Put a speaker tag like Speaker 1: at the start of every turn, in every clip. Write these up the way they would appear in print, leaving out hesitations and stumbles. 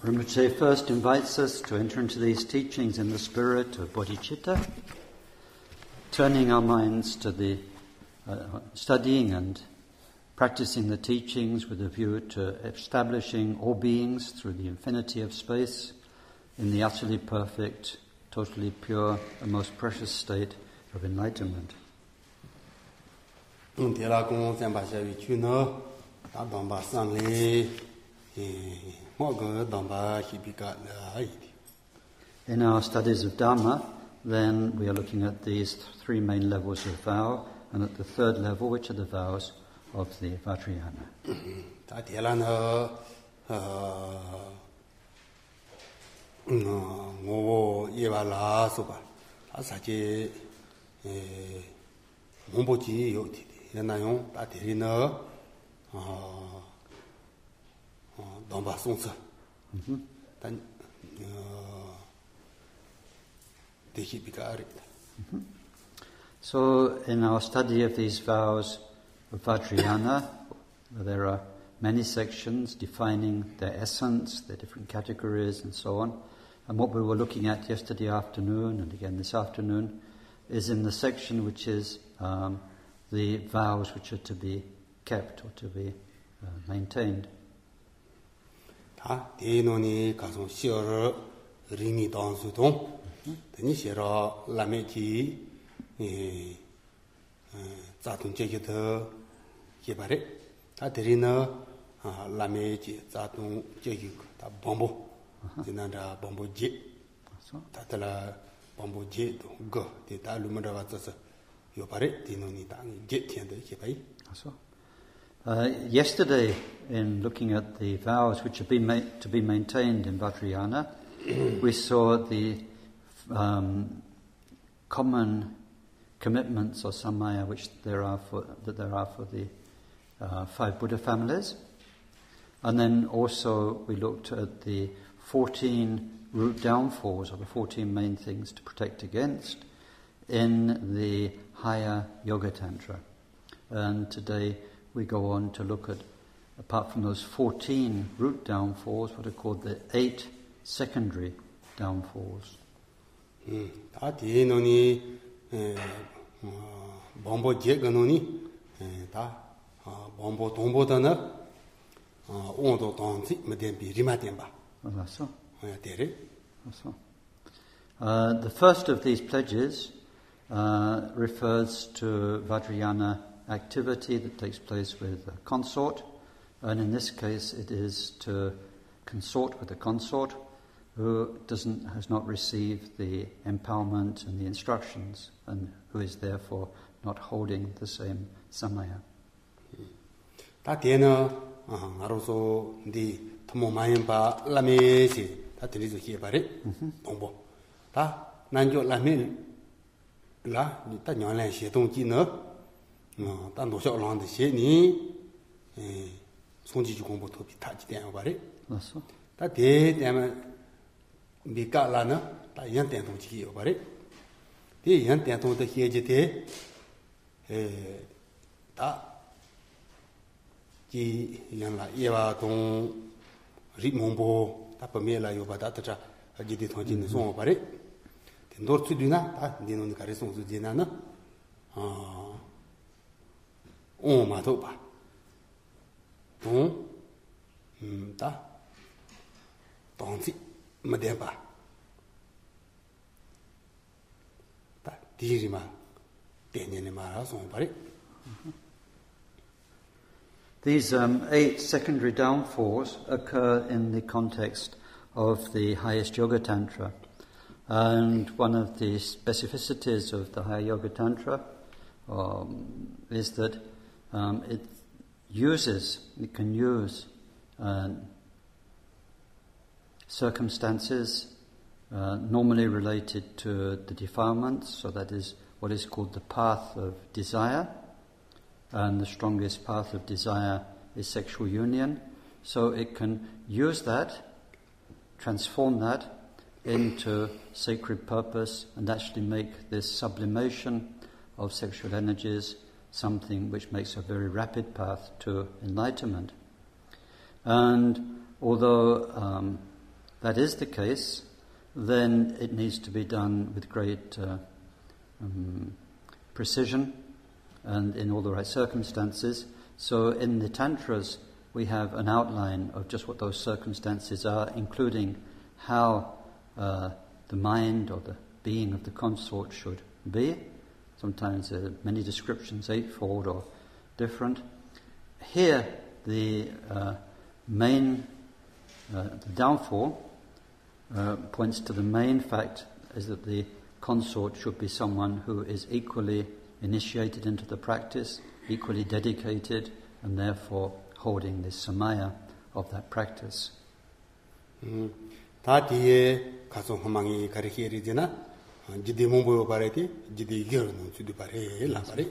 Speaker 1: Rinpoche first invites us to enter into these teachings in the spirit of bodhicitta, turning our minds to the studying and practicing the teachings with a view to establishing all beings through the infinity of space in the utterly perfect, totally pure and most precious state of enlightenment. In our studies of Dharma, then we are looking at these three main levels of vow, and at the third level, which are the vows of the Vajrayana. So, in our study of these vows of Vajrayana, there are many sections defining their essence, their different categories, and so on. And what we were looking at yesterday afternoon, and again this afternoon, is in the section which is the vows which are to be kept or to be maintained. Yesterday, in looking at the vows which have been to be maintained in Vajrayana, we saw the common commitments or samaya which there are for the 5 Buddha families, and then also we looked at the 14 root downfalls, or the 14 main things to protect against in the higher Yoga Tantra. And today we go on to look at, apart from those 14 root downfalls, what are called the 8 secondary downfalls. The first of these pledges refers to Vajrayana activity that takes place with a consort, and in this case it is to consort with a consort who has not received the empowerment and the instructions, and who is therefore not holding the same samaya. These 8 secondary downfalls occur in the context of the highest Yoga Tantra. And one of the specificities of the higher Yoga Tantra is that it can use circumstances normally related to the defilements, so that is what is called the path of desire, and the strongest path of desire is sexual union. So it can use that, transform that into sacred purpose, and actually make this sublimation of sexual energies something which makes a very rapid path to enlightenment. And although that is the case, then it needs to be done with great precision and in all the right circumstances. So in the Tantras we have an outline of just what those circumstances are, including how the mind or the being of the consort should be. Sometimes there are many descriptions, eightfold or different. Here the downfall points to the main fact is that the consort should be someone who is equally initiated into the practice, equally dedicated, and therefore holding this samaya of that practice.
Speaker 2: 다 뒤에 가서 호망이 가르치리지나 지디 몸보여 바래디 지디 겨는 주디 바래 라바래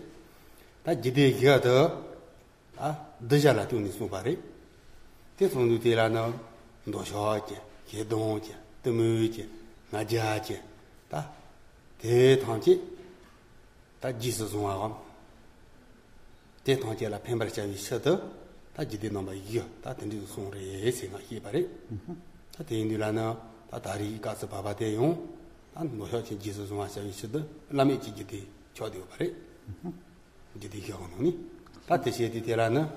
Speaker 2: 다 지디 겨더 드자라 돈이 소바래 대송도 되라나 노셔지 개동지 뜨무지 나자지 다 대통지 다 지스송하고 대통지라 펜버자위 셔더 다 지디 넘어 이겨 다 된지 송래 생각이 바래 다 대인들라나 다 다리 가서 봐봐 대용 안 노셔지 지스송하 셔위시더 라메 지지디 저디고 바래 지디 겨노니 다 대시디 되라나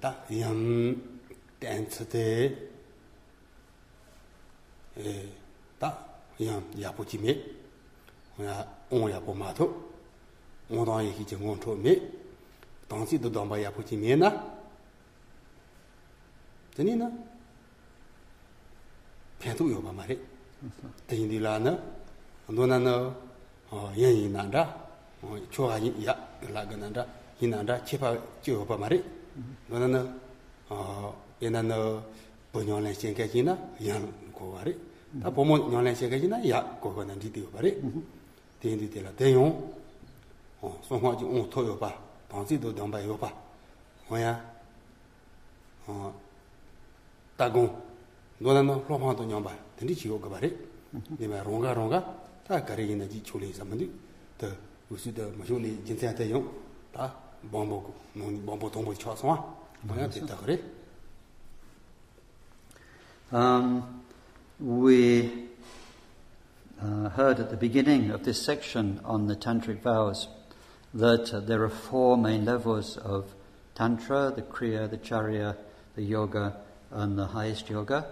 Speaker 2: 다 댄스데 야부지메 야보마토 오다이 기정원토메 당시도 담바 야부지메나 되니나 편도 요바 말이 대인들라나 너나나 연이난다 초가이 야 라가난다 이난다 치파 지오바 말이 너나나 얘나나 번연의 생각이나 양 고바리 다 보면 연의 생각이나 야 고거는 디디오 바리 대인들라 대용 송화지 토요 봐 당시도 담바요 봐 뭐야 따공 너는 로마도 냠바 된디 지고 그 바리 네마 롱가 다 가리기나 지 초리 삼은디 더 우스더 마쇼니 진짜 대용 다 bombo 동보 쳐서 뭐야 됐다 그래.
Speaker 1: We heard at the beginning of this section on the tantric vows that there are 4 main levels of tantra: the kriya, the charya, the yoga, and the highest yoga,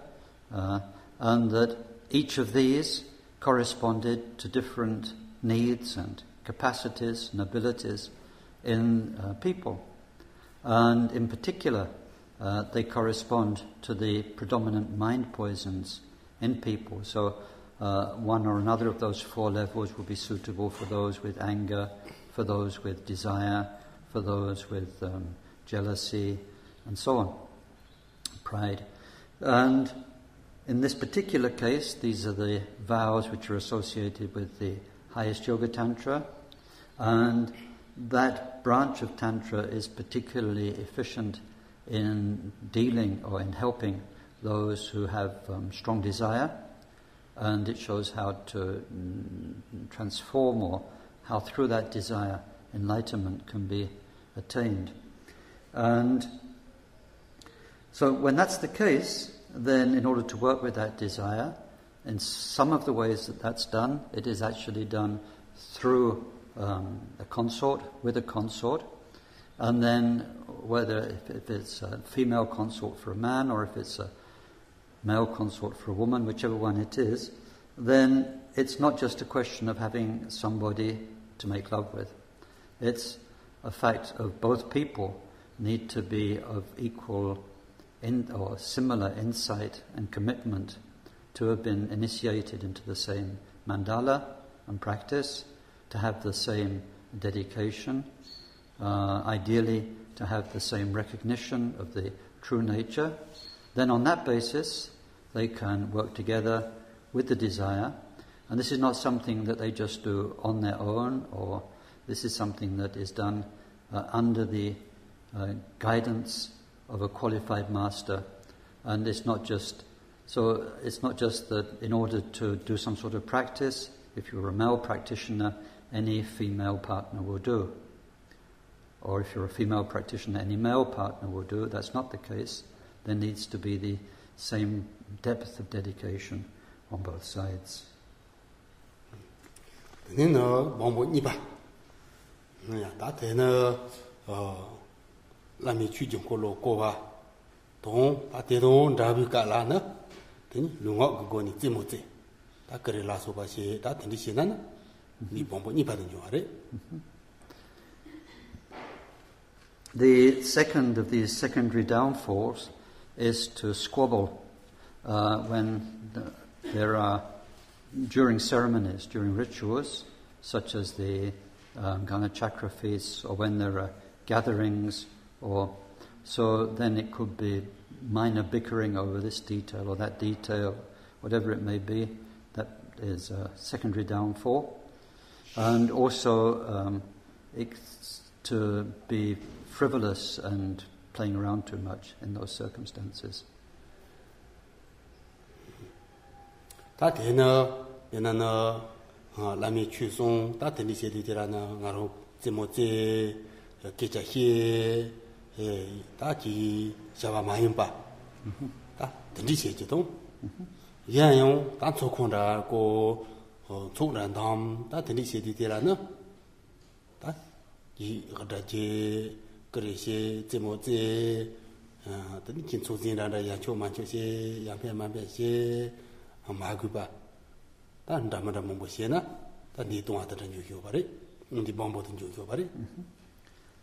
Speaker 1: and that each of these corresponded to different needs and capacities and abilities in people, and in particular they correspond to the predominant mind poisons in people. So one or another of those 4 levels will be suitable for those with anger, for those with desire, for those with jealousy, and so on, pride. And in this particular case, these are the vows which are associated with the highest Yoga Tantra, and that branch of Tantra is particularly efficient in dealing or in helping those who have strong desire, and it shows how to transform, or how through that desire enlightenment can be attained. And so when that's the case, then in order to work with that desire, in some of the ways that that's done, it is actually done through a consort, with a consort, and then whether if it's a female consort for a man or if it's a male consort for a woman, whichever one it is, then it's not just a question of having somebody to make love with. It's a fact of both people need to be of equal or similar insight and commitment to have been initiated into the same mandala and practice, to have the same dedication, ideally to have the same recognition of the true nature. Then on that basis, they can work together with the desire. And this is not something that they just do on their own, or this is something that is done under the guidance of a qualified master. And it's not just that in order to do some sort of practice, if you're a male practitioner, any female partner will do. Or if you're a female practitioner, any male partner will do. That's not the case. There needs to be the same depth of dedication on both sides. The second of these secondary downfalls is to squabble when there are, during ceremonies, during rituals, such as the Gana Chakra feasts, or when there are gatherings, or so then it could be minor bickering over this detail or that detail, whatever it may be. That is a secondary downfall. And also it's to be frivolous and playing around too much in those circumstances.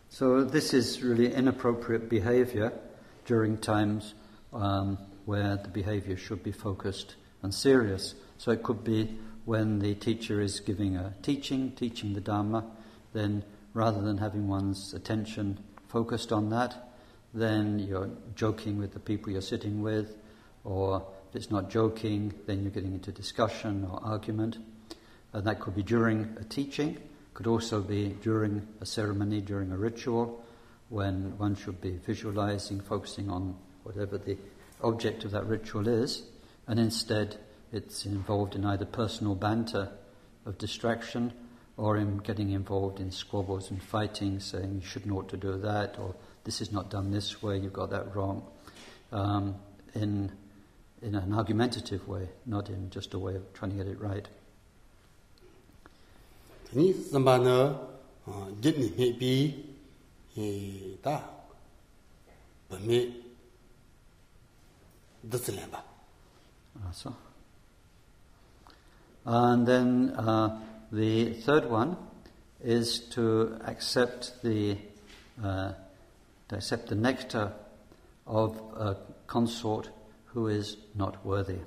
Speaker 1: So this is really inappropriate behavior during times where the behavior should be focused and serious. So it could be when the teacher is giving a teaching the Dharma, then rather than having one's attention focused on that, then you're joking with the people you're sitting with, or if it's not joking, then you're getting into discussion or argument. And that could be during a teaching, could also be during a ceremony, during a ritual, when one should be visualizing, focusing on whatever the object of that ritual is, and instead it's involved in either personal banter of distraction or in getting involved in squabbles and fighting, saying you shouldn't ought to do that, or this is not done this way, you got that wrong, in an argumentative way, not in just a way of trying to get it right. And then the third one is to accept the nectar of a consort who is not worthy.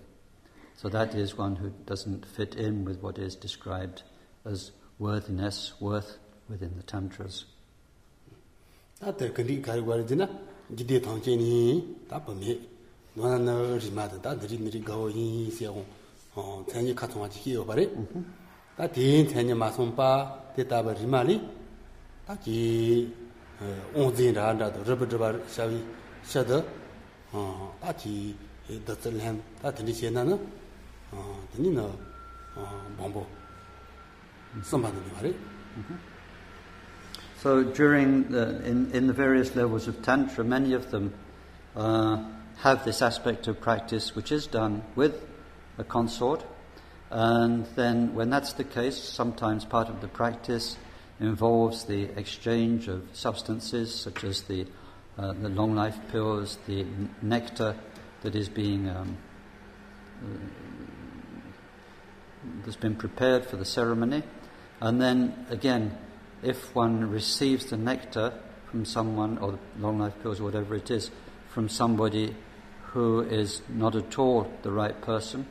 Speaker 1: So that is one who doesn't fit in with what is described as worthiness, worth within the Tantras. So during in the various levels of Tantra, many of them have this aspect of practice which is done with a consort, and then when that's the case, sometimes part of the practice involves the exchange of substances such as the long life pills, the nectar that is being that's been prepared for the ceremony. And then again, if one receives the nectar from someone, or long life pills, or whatever it is, from somebody who is not at all the right person,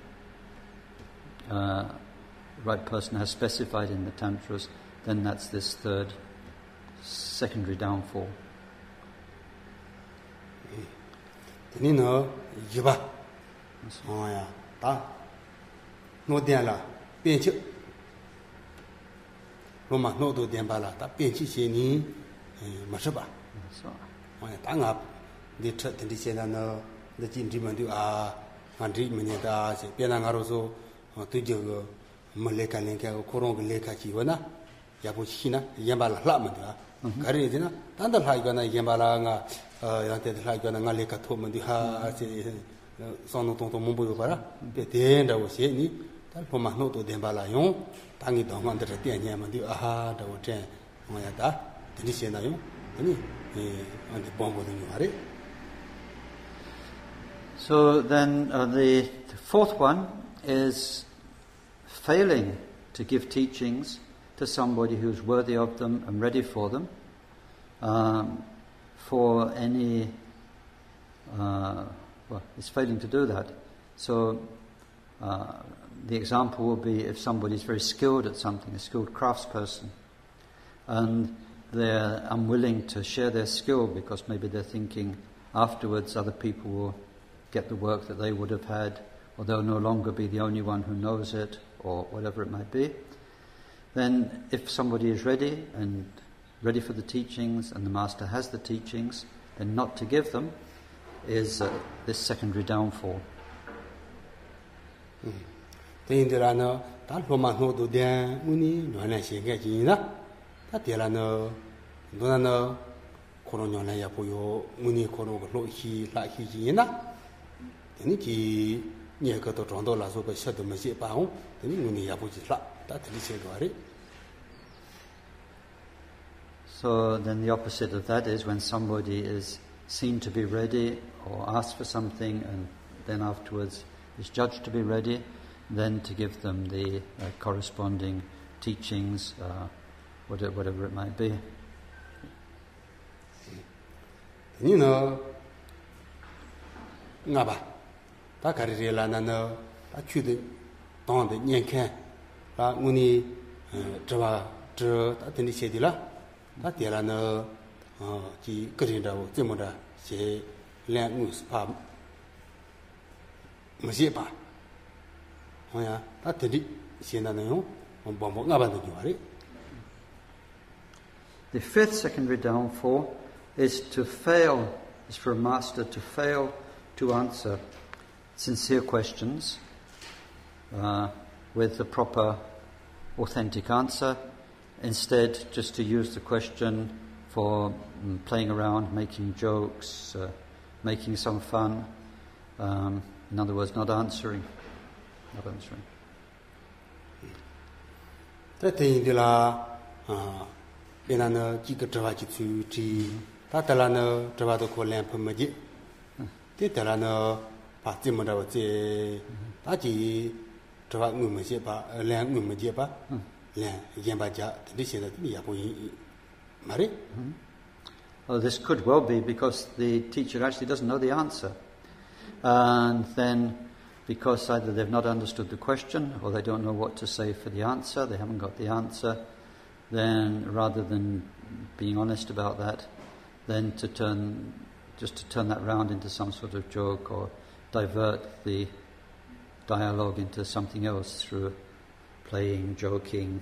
Speaker 1: has specified in the tantras, then that's this third secondary downfall.
Speaker 2: Loma no do dembala ta pianchi cheni masaba tanga de chat de chena no de jin man du a ngandri mene da se piana ngaro so tu jo maleka lenka ko rong leka chi wana ya bu china yambala la man da gari dina tanda la igana yambala nga ya te la igana nga leka tho man du ha se sono tonto mumbu yo para pe de nda wo se ni ta loma no do dembala yon 당이 동안들 때냐면 아하 더 제 뭐야다 들으시나요? 아니 안데 bombo든요 말이.
Speaker 1: So then the fourth one is failing to give teachings to somebody who's worthy of them and ready for them, for any it's failing to do that. So the example will be if somebody is very skilled at something, a skilled craftsperson, and they're unwilling to share their skill because maybe they're thinking afterwards other people will get the work that they would have had, or they'll no longer be the only one who knows it, or whatever it might be. Then if somebody is ready for the teachings, and the master has the teachings, then not to give them is this secondary downfall.
Speaker 2: Tindirano, that Loma no do den, Uni, no Gina, that Delano, Donano, Coronola Yapuyo, Uni Coro, he like Hina, the Niki, near Coto Trondola, so by Shadow Messi Pao, the Uni Yapuji, that is it.
Speaker 1: So then the opposite of that is when somebody is seen to be ready or asked for something and then afterwards is judged to be ready, then to give them the corresponding teachings, whatever it might be.
Speaker 2: You know, Naba, Takarila Nano, Acude, Don the Yankan, Uni, Java, Atenisedila, Tatilano, G. Grinda, Zimoda, say, Langus, Pub, Mazipa. The
Speaker 1: fifth secondary downfall is for a master to fail to answer sincere questions with the proper authentic answer, instead just to use the question for playing around, making jokes, making some fun, in other words, not answering.
Speaker 2: That thing de la Benana Gigatraji to G. Tatalano, Travado Colamp Maji. Titalano, Patimoda, Taji, Travagu Majepa, Lang Majepa, Lang Yambaja, this is the Yapu Mari.
Speaker 1: Oh, this could well be because the teacher actually doesn't know the answer. And then because either they've not understood the question or they don't know what to say for the answer, they haven't got the answer, then rather than being honest about that, then to turn that round into some sort of joke or divert the dialogue into something else through playing, joking.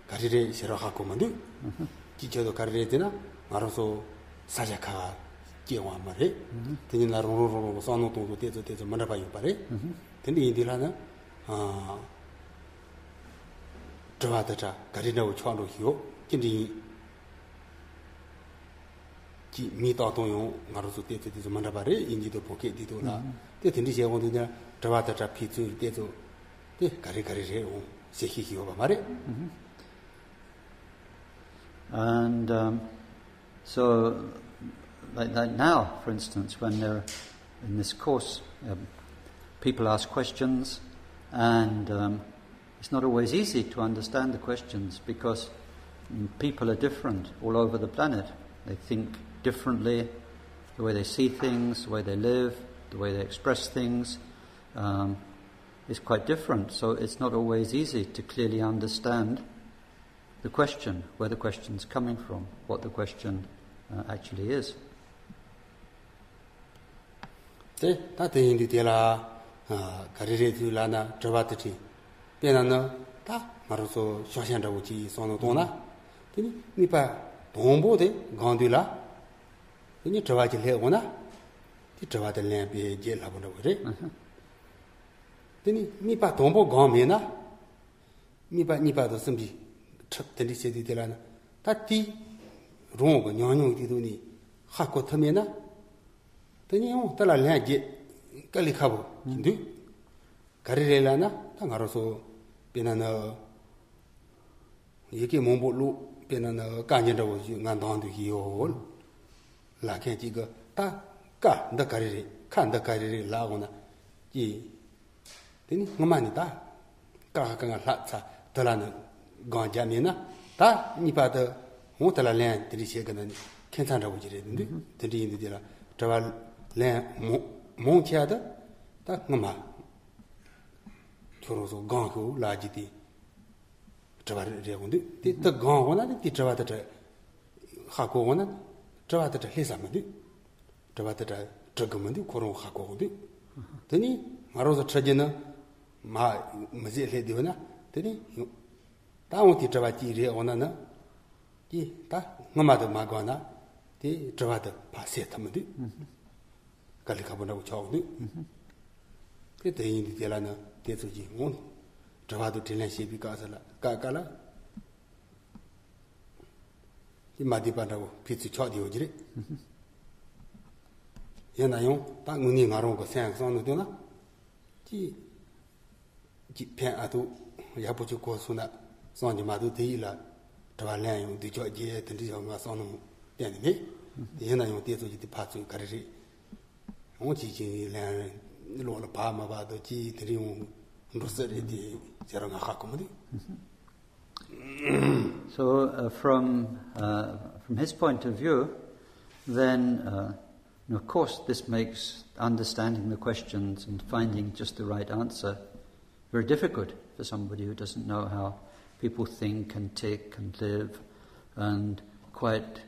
Speaker 2: Carire Serahaco Mandu, Chicho Carretina, Maroso Sajaka, Giwa Mare, Tenina Roro Sono to Tezo Manabayu Pare, Tendi Dilana, Travata, Carino Chano Hio, Kindi Mitato, Maroso Tezo Manabare, Indito Pocket Ditola, the Tendisia Wondina, Travata Pizzu, Tezo, the Caricare, Sehi over Mare.
Speaker 1: And so, like now, for instance, when they're in this course, people ask questions, and it's not always easy to understand the questions because people are different all over the planet. They think differently, the way they see things, the way they live, the way they express things is quite different. So it's not always easy to clearly understand the question, where the question's coming from, what the question actually is. So from his point of view, then of course this makes understanding the questions and finding just the right answer very difficult for somebody who doesn't know how people think and tick and live and quite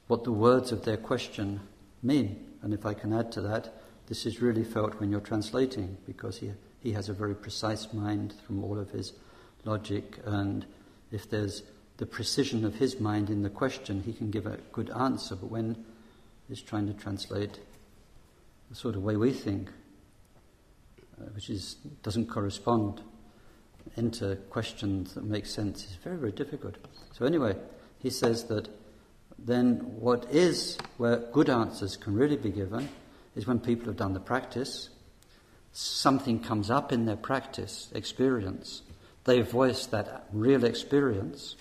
Speaker 1: what the words of their question mean. And if I can add to that, this is really felt when you're translating, because he has a very precise mind from all of his logic, and if there's the precision of his mind in the question, he can give a good answer. But when he's trying to translate the sort of way we think, which doesn't correspond into questions that make sense, is very, very difficult. So anyway, he says that then where good answers can really be given is when people have done the practice, something comes up in their practice experience, they voice that real experience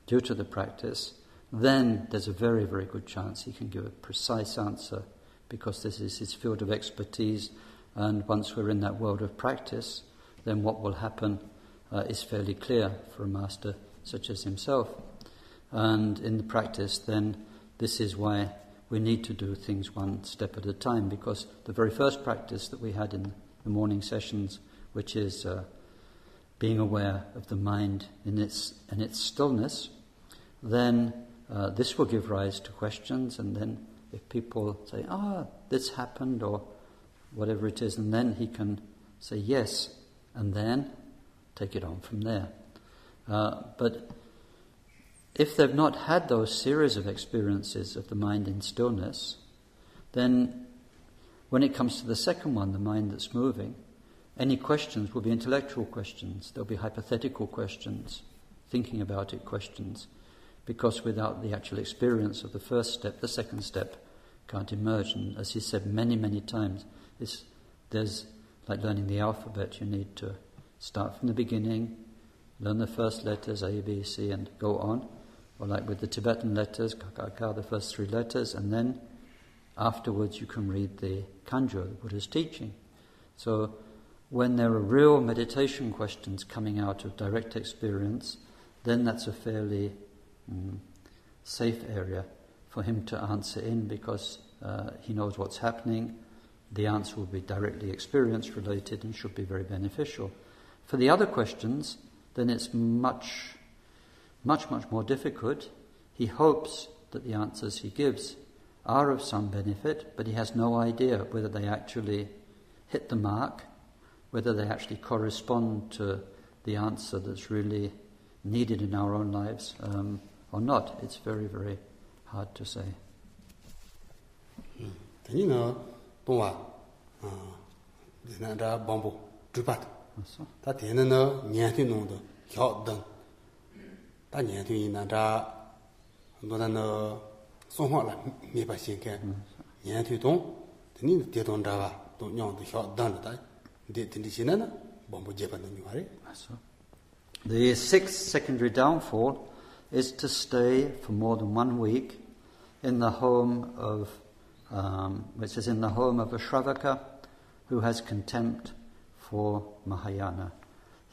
Speaker 1: due to the practice, then there's a very, very good chance he can give a precise answer, because this is his field of expertise, and once we're in that world of practice, then what will happen is fairly clear for a master such as himself. And in the practice, then, this is why we need to do things one step at a time, because the very first practice that we had in the morning sessions, which is being aware of the mind in its stillness, then this will give rise to questions, and then if people say, this happened, or whatever it is, and then he can say yes, and then take it on from there. But if they've not had those series of experiences of the mind in stillness, then when it comes to the second one, the mind that's moving, any questions will be intellectual questions. There'll be hypothetical questions, thinking about it questions, because without the actual experience of the first step, the second step can't emerge. And as he said many, many times, there's like learning the alphabet. You need to start from the beginning, learn the first letters, A, B, C, and go on. Or like with the Tibetan letters, ka, ka, ka, the first three letters, and then afterwards you can read the Kanjo, the Buddha's teaching. So when there are real meditation questions coming out of direct experience, then that's a fairly safe area for him to answer in, because he knows what's happening. The answer will be directly experience related and should be very beneficial. For the other questions, then it's much more difficult. He hopes that the answers he gives are of some benefit, but he has no idea whether they actually hit the mark, whether they actually correspond to the answer that's really needed in our own lives or not. It's very, very hard to say. The sixth secondary downfall is to stay for more than 1 week in the home of, which is in the home of a Shravaka who has contempt for Mahayana.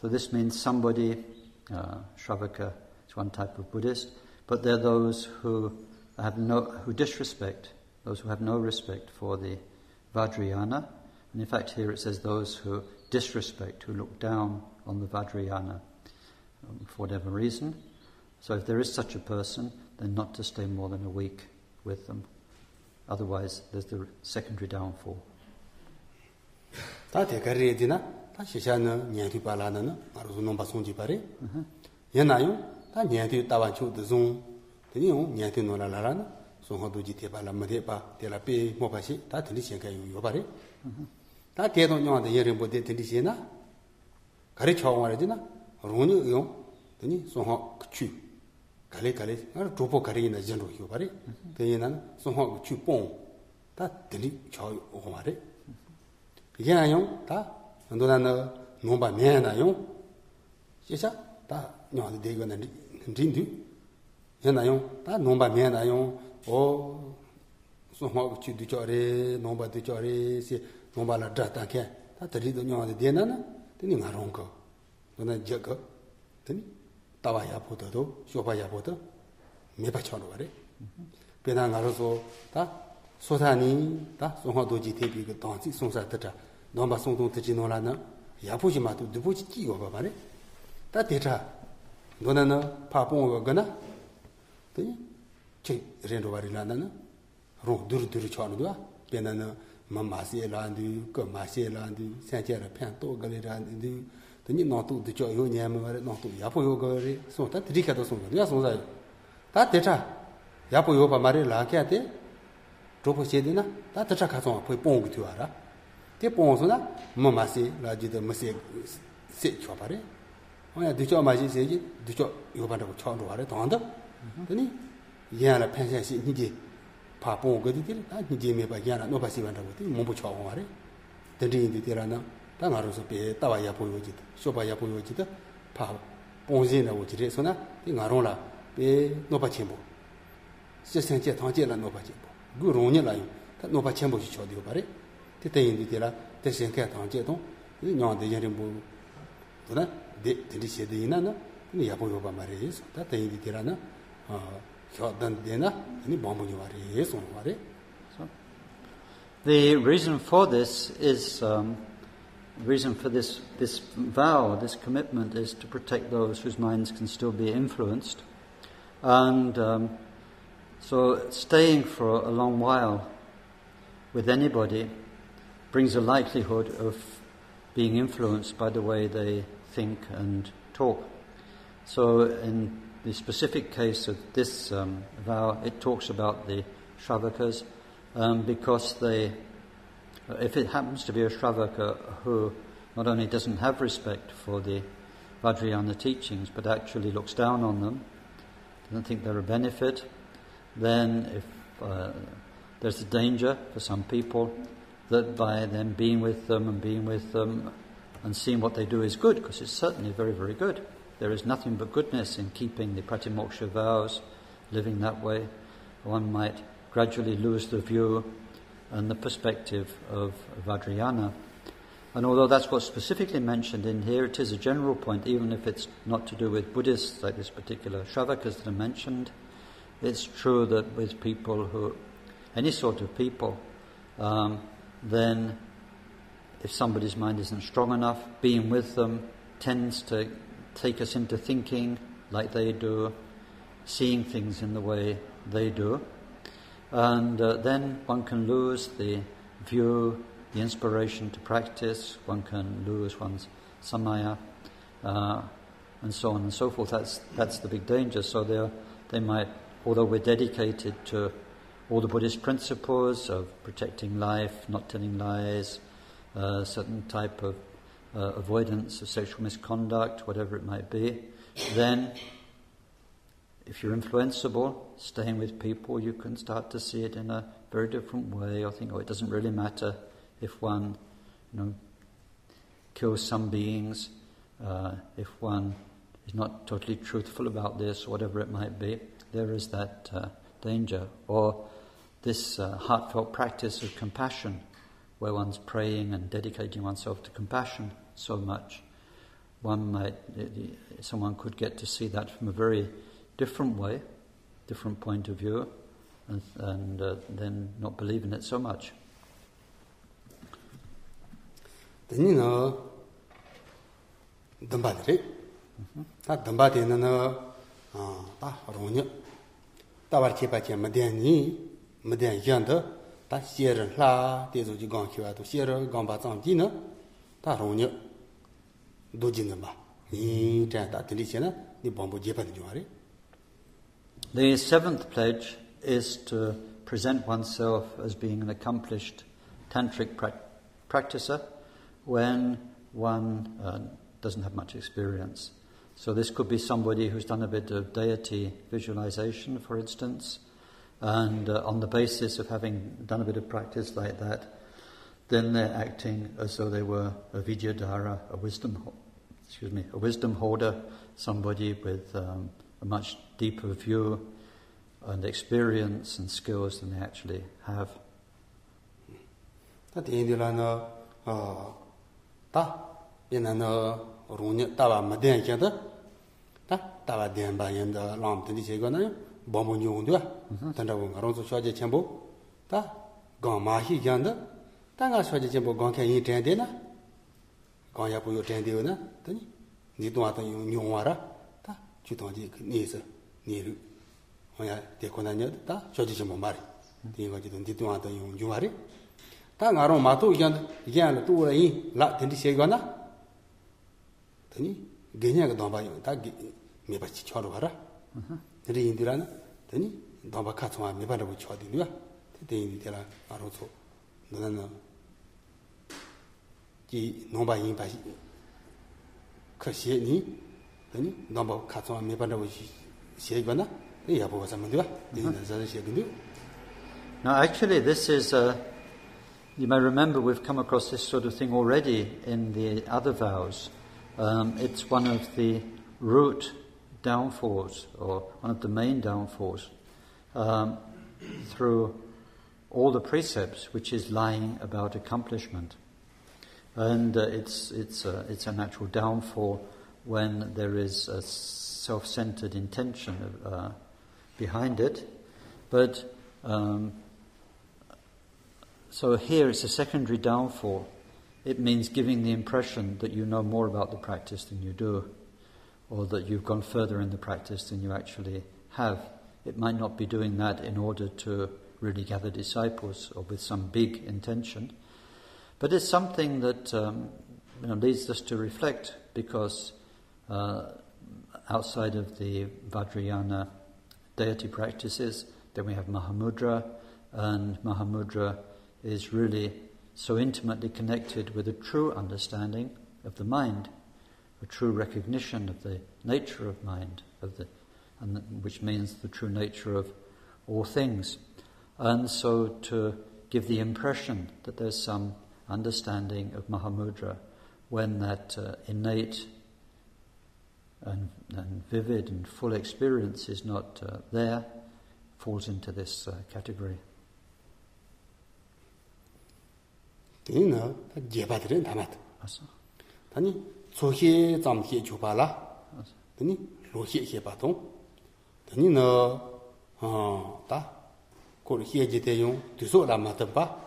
Speaker 1: So this means somebody, Shravaka is one type of Buddhist, but they're those who disrespect, those who have no respect for the Vajrayana. And in fact here it says those who disrespect, who look down on the Vajrayana for whatever reason. So if there is such a person, then not to stay more than a week with them. Otherwise there's the secondary downfall. The reason for this is, the reason for this vow, this commitment, is to protect those whose minds can still be influenced. And so staying for a long while with anybody brings a likelihood of being influenced by the way they think and talk. So in the specific case of this vow, it talks about the Shravakas, because if it happens to be a Shravaka who not only doesn't have respect for the Vajrayana teachings, but actually looks down on them, doesn't think they're a benefit, then if there's a danger for some people that by them being with them and seeing what they do is good, because it's certainly very, very good. There is nothing but goodness in keeping the Pratimoksha vows, living that way. One might gradually lose the view and the perspective of Vajrayana. And although that's what's specifically mentioned in here, it is a general point, even if it's not to do with Buddhists, like this particular Shravakas that are mentioned. It's true that with people who, any sort of people, then if somebody's mind isn't strong enough, being with them tends to take us into thinking like they do, seeing things in the way they do. And then one can lose the view, the inspiration to practice, one can lose one's samaya, and so on and so forth. That's the big danger. So they might, although we're dedicated to all the Buddhist principles of protecting life, not telling lies, certain type of avoidance of sexual misconduct, whatever it might be, then if you're influenceable, staying with people, you can start to see it in a very different way, or think, it doesn't really matter if one, kills some beings, if one is not totally truthful about this, or whatever it might be. There is that danger. Or this heartfelt practice of compassion, where one's praying and dedicating oneself to compassion so much, someone could get to see that from a very different way, different point of view, and then not believe in it so much.
Speaker 2: Then dambadre, that dambadina ronya, tawarchipachi Madiani, Madian Yanda, that Sierra La, Dezuji Gonkia to Sierra Gomba Dina, that ronya, Dojinamba, that Deliciana, the Bombo Japan Juari.
Speaker 1: The seventh pledge is to present oneself as being an accomplished tantric practicer when one doesn't have much experience. So this could be somebody who's done a bit of deity visualization, for instance, and on the basis of having done a bit of practice like that, then they're acting as though they were a Vidyadhara, a wisdom holder, somebody with a much deeper view and experience and skills than they actually have. Now actually this is, you may remember we've come across this sort of thing already in the other vows. It's one of the root downfalls, or one of the main downfalls, through all the precepts, which is lying about accomplishment. And it's a natural downfall when there is a self-centered intention behind it. But so here it's a secondary downfall. It means giving the impression that you know more about the practice than you do, or that you've gone further in the practice than you actually have. It might not be doing that in order to really gather disciples or with some big intention, but it's something that leads us to reflect, because outside of the Vajrayana deity practices, then we have Mahamudra, and Mahamudra is really so intimately connected with a true understanding of the mind, a true recognition of the nature of mind, which means the true nature of all things. And so to give the impression that there's some understanding of Mahamudra, when that innate and vivid and full experience is not there, falls into this category.
Speaker 2: 되는 제바들은 담았다.
Speaker 1: 맞아.
Speaker 2: 아니 소해 잠해 줘봐라. 아니 로해 해봐도 아니 너다 그 해제대용 뒤소라 맞다.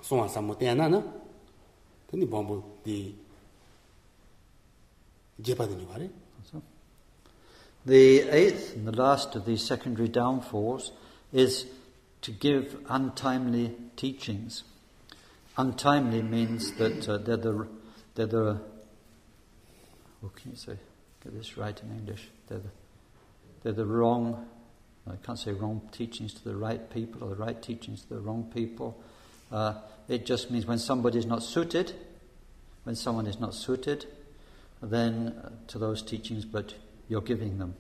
Speaker 2: 송아사 못해나나 아니 뭐디 제바들이 말해.
Speaker 1: The eighth and the last of these secondary downfalls is to give untimely teachings. Untimely means that they're the what can you say? Get this right in English. They're the wrong. I can't say wrong teachings to the right people or the right teachings to the wrong people. It just means when somebody is not suited, when someone is not suited, then to those teachings, but you're giving them.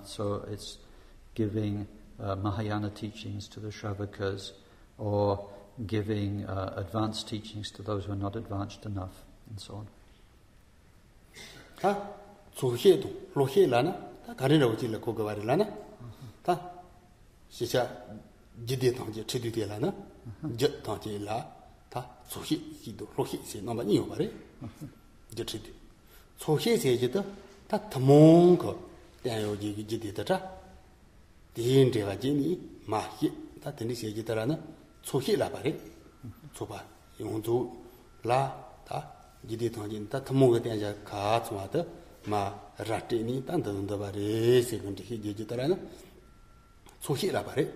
Speaker 1: So it's giving Mahayana teachings to the Shravakas, or giving advanced teachings to those who are not advanced enough, and so on.
Speaker 2: 다 조해도 로해라나 다 가리라고 질러 고거 말이라나 다 시샤 지대 당제 체디되라나 저 당제라 다 조해기도 로해시 넘어 이요 말이 저 체디 조해세제도 다 더몽거 대요지 지대다 디인데가 지니 마히 다 되니 세제다라나 조해라 말이 조바 용조 라다 지대 당진 다 더몽거 대자 가츠마다 마 라테니 단단다 바레 세근디 히제지다라나 소히라 바레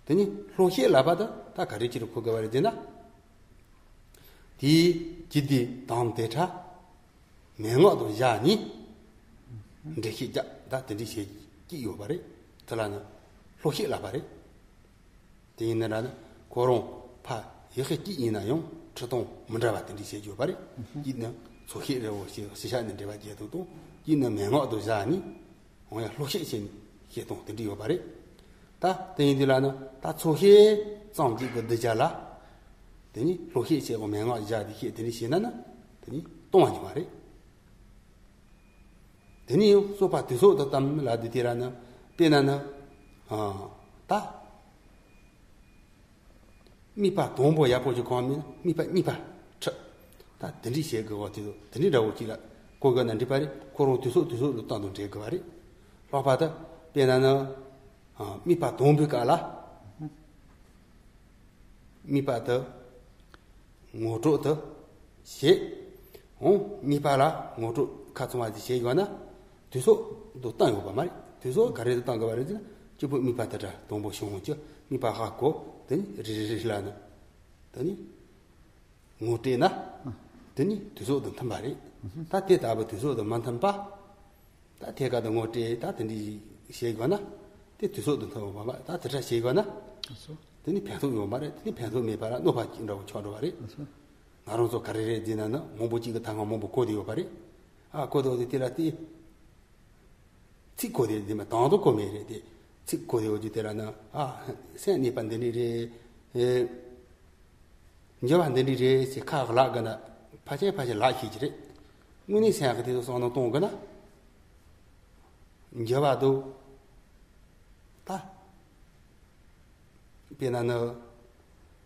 Speaker 2: 되니 로히라 바다 다 가르치를 거가 바레 되나 디 지디 담데타 맹어도 야니 데히자 다 데리시 기요 바레 달라나 로히라 바레 되니나라나 고롱 파 예헤 기이나용 저동 문자바 데리시 줘 바레 이나 소히라고 시샤는 데바 제도도 이는 맹어도 자니 오야 로히신 해동 데리요 바레 다 데인들라는 다 소히 장지고 되자라 되니 로히시고 맹어 자디 해 데리시나나 되니 동안이 바레 되니 소파 되소도 담라디라나 때나나 다 미파 동보 야보지 거면 미파 다 들리시에 그거 뒤도 들리라고 지라 고거는 디바리 고로 뒤소 땅도 되고 바리 봐봐다 배나는 미파 동비가라 미파더 모조더 시 미파라 모조 카츠마지 시거나 뒤소도 땅고 봐 말이 뒤소 가래도 땅고 바리지 지부 미파더라 동보 시용죠 미파 갖고 되니 리리리라는 되니 모테나 되니 뒤소도 탐바리 다 대답을 뒤소도 만탐바 다 대가도 모테 다 되니 시거나 대 뒤소도 탐바 다 들자 시거나 되니 배도 요 말에 되니 배도 메바라 노바진다고 쳐도 말이 나로서 가르레 지나나 모보지가 당하 모보 코디요 말이 코도 디라티 치코디 디마 당도 코메레디 치코디 오지테라나 세니 반데니레 저반데니레 세카글라가나 파제 라히지레 문이 생각해도 손은 동거나 저봐도 다 변하는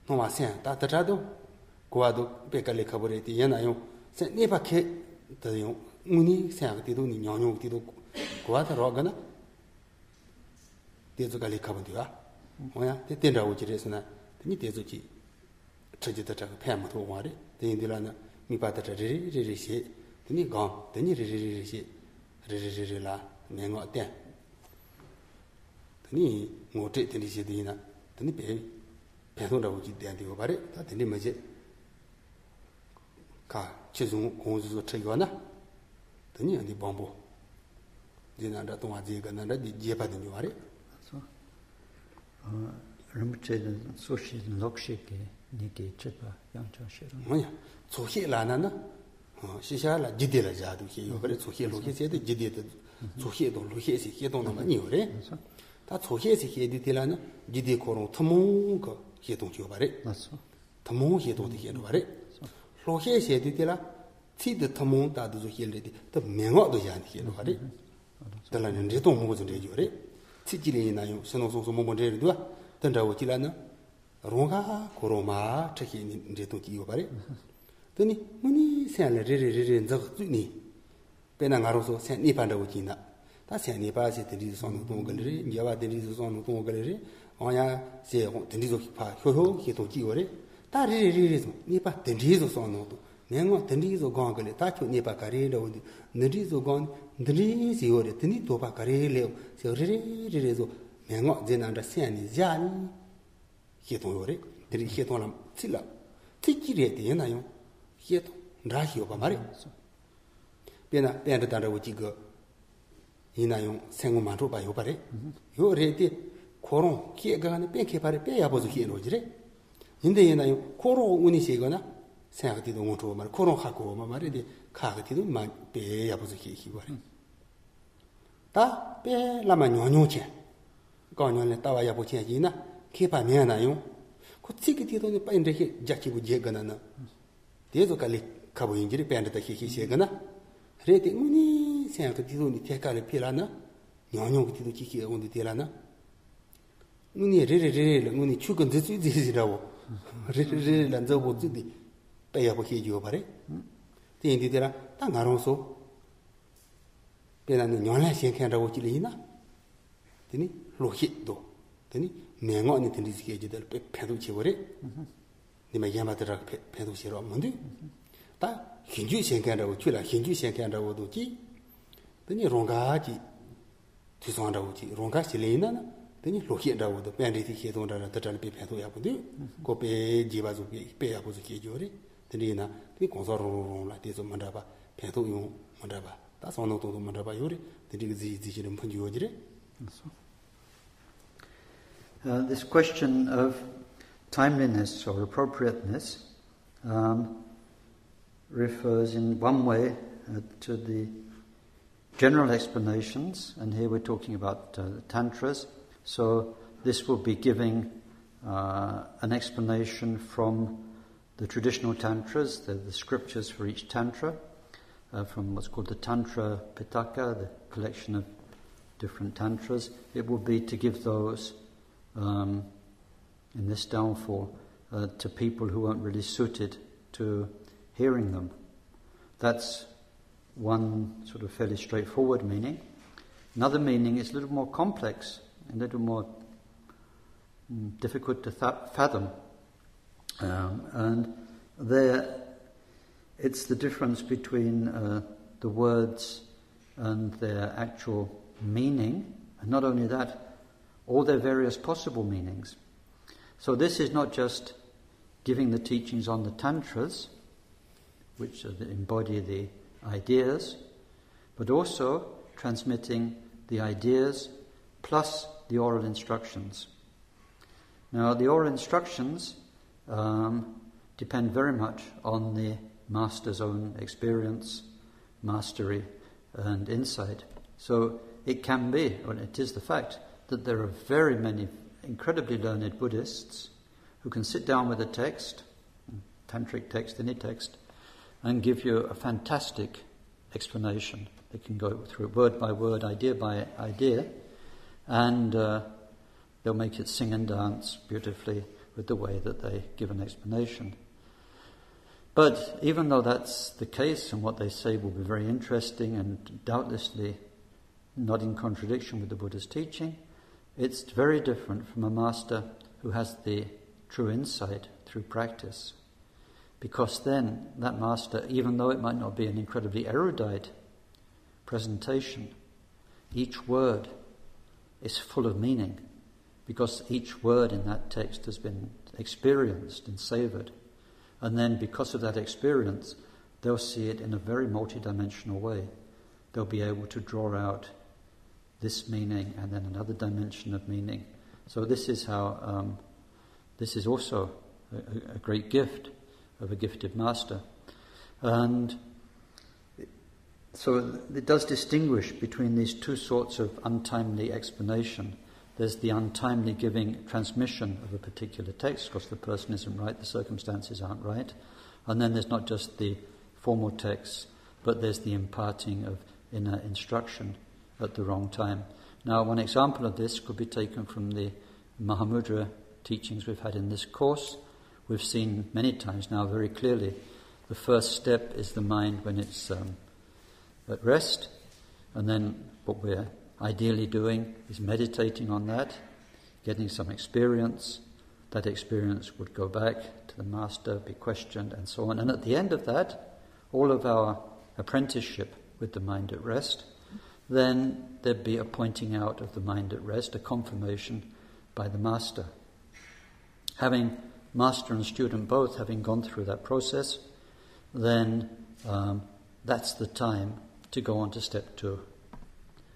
Speaker 2: 노마생 다 들어도 고아도 백갈리 커버레티 연아요 네바케 더요 문이 생각해도 니 녀녀기도 고아도 로거나 대조갈리 커버디가 뭐야 대된다고 지레스나 니 대조지 저지다 패마도 와리 대인들라나 미바다 리리리시 되니 강 되니 리리리시 리리리라 맹어 때 되니 모टे 되니시 되나 되니 배송라고 지대한테고 바래 다 되니 뭐지 가 최종 공수소 체거나 되니 어디 방법 지나다 동아지가 나다 제받는 거 말이
Speaker 1: 름체는 소시 럭시게 니게 쳇바 양정시로
Speaker 2: 뭐야 소히라나나 시샤라 지데라 자도 해요 그래 소히 로히세도 지데도 소히도 로히세 해동도 많이 요래 다 소히세 해디텔라나 지데 코로 터몽거 해동 줘 바래
Speaker 1: 맞어
Speaker 2: 터몽 해동도 해도 바래 로히세 해디텔라 티드 터몽 다도 해레디 더 명어도 야니 해도 바래 달라는 제동 뭐고 좀 해줘래 티지리나요 선호소소 뭐뭐래도 던자고 지라나 롱가 고로마 저기 이제 또 기요 바래 더니 문이 생을 레레레레 저니 배낭아로서 생니 반다고 지나 다 생니 바시 들이 손 동글리 이제와 들이 손 동글리 어야 제 들이도 파 효효 기도 기요래 다 레레레레 니바 들이도 손도 내가 들이도 건글리 다 니바 가리로 느리도 건 느리지요래 드니 도바 가리레 저 레레레레도 내가 제난다 생니 자니 기도요래 들이 기도람 찔라 티키레 되나요 기도 라히오 바 말이 배나 배한다라고 지그 이나용 생고만 줘봐 요바래 요래디 코롱 기가는 뺑게 바래 빼야 보지 기노지래 인데 이나용 코롱 운이시거나 생각디도 못 줘 말 코롱 하고 말이디 가가디도 만 빼야 보지 기기바래 다 빼라만 뇨뇨체 거년에 따와야 보지이나 기바면나요 그 티기디도 빠인데 자키부 제거나나 대도 갈리 가보인지리 빼한다 기기시거나 레디 문이 생각 디도니 태가를 피라나 녀녀 디도 지키가 온디 되라나 문이 레레레레 문이 추근 드지지라고 레레레 란저보 지디 빼야고 해줘 바래 대인디들아 땅 알아서 빼나는 녀라 생각한다고 지리나 되니 로히도 되니 맹어니 된디지게 지들 빼도 지버래 니마 야마들아 빼도 싫어 없는데 다 hinju 생각한다고 줄라 hinju 생각한다고도 지 되니 롱가지 뒤송한다고지 롱가시 레이나나 되니 로히한다고도 밴디티 해동다라 더잘 빼도 야보데 고페 지바주 빼야보지 계ጆ리 되니나 그 공서로롱라 대서 만다바 빼도 용 만다바 다 손노도 만다바 요리 되니 지지지는 분주어지래
Speaker 1: This question of timeliness or appropriateness refers in one way to the general explanations, and here we're talking about the tantras. So this will be giving an explanation from the traditional tantras, the scriptures for each tantra, from what's called the Tantra Pitaka, the collection of different tantras. It will be to give those in this downfall to people who aren't really suited to hearing them. That's one sort of fairly straightforward meaning. Another meaning is a little more complex, a little more difficult to fathom. And there, it's the difference between the words and their actual meaning, and not only that, all their various possible meanings. So this is not just giving the teachings on the tantras, which embody the ideas, but also transmitting the ideas plus the oral instructions. Now, the oral instructions depend very much on the master's own experience, mastery, and insight. So it can be, or it is the fact, that there are very many incredibly learned Buddhists who can sit down with a text, tantric text, any text, and give you a fantastic explanation. They can go through it word by word, idea by idea, and they'll make it sing and dance beautifully with the way that they give an explanation. But even though that's the case, and what they say will be very interesting and doubtlessly not in contradiction with the Buddha's teaching, it's very different from a master who has the true insight through practice. Because then that master, even though it might not be an incredibly erudite presentation, each word is full of meaning, because each word in that text has been experienced and savoured. And then because of that experience, they'll see it in a very multidimensional way. They'll be able to draw out this meaning and then another dimension of meaning. So this is how, this is also a great gift of a gifted master. And so it does distinguish between these two sorts of untimely explanation. There's the untimely giving transmission of a particular text because the person isn't right, the circumstances aren't right. And then there's not just the formal text, but there's the imparting of inner instruction at the wrong time. Now, one example of this could be taken from the Mahamudra teachings we've had in this course, we've seen many times now very clearly the first step is the mind when it's at rest, and then what we're ideally doing is meditating on that, getting some experience. That experience would go back to the master, be questioned, and so on. And at the end of that, all of our apprenticeship with the mind at rest, then there'd be a pointing out of the mind at rest, a confirmation by the master. Having master and student both having gone through that process, then that's the time to go on to step 2.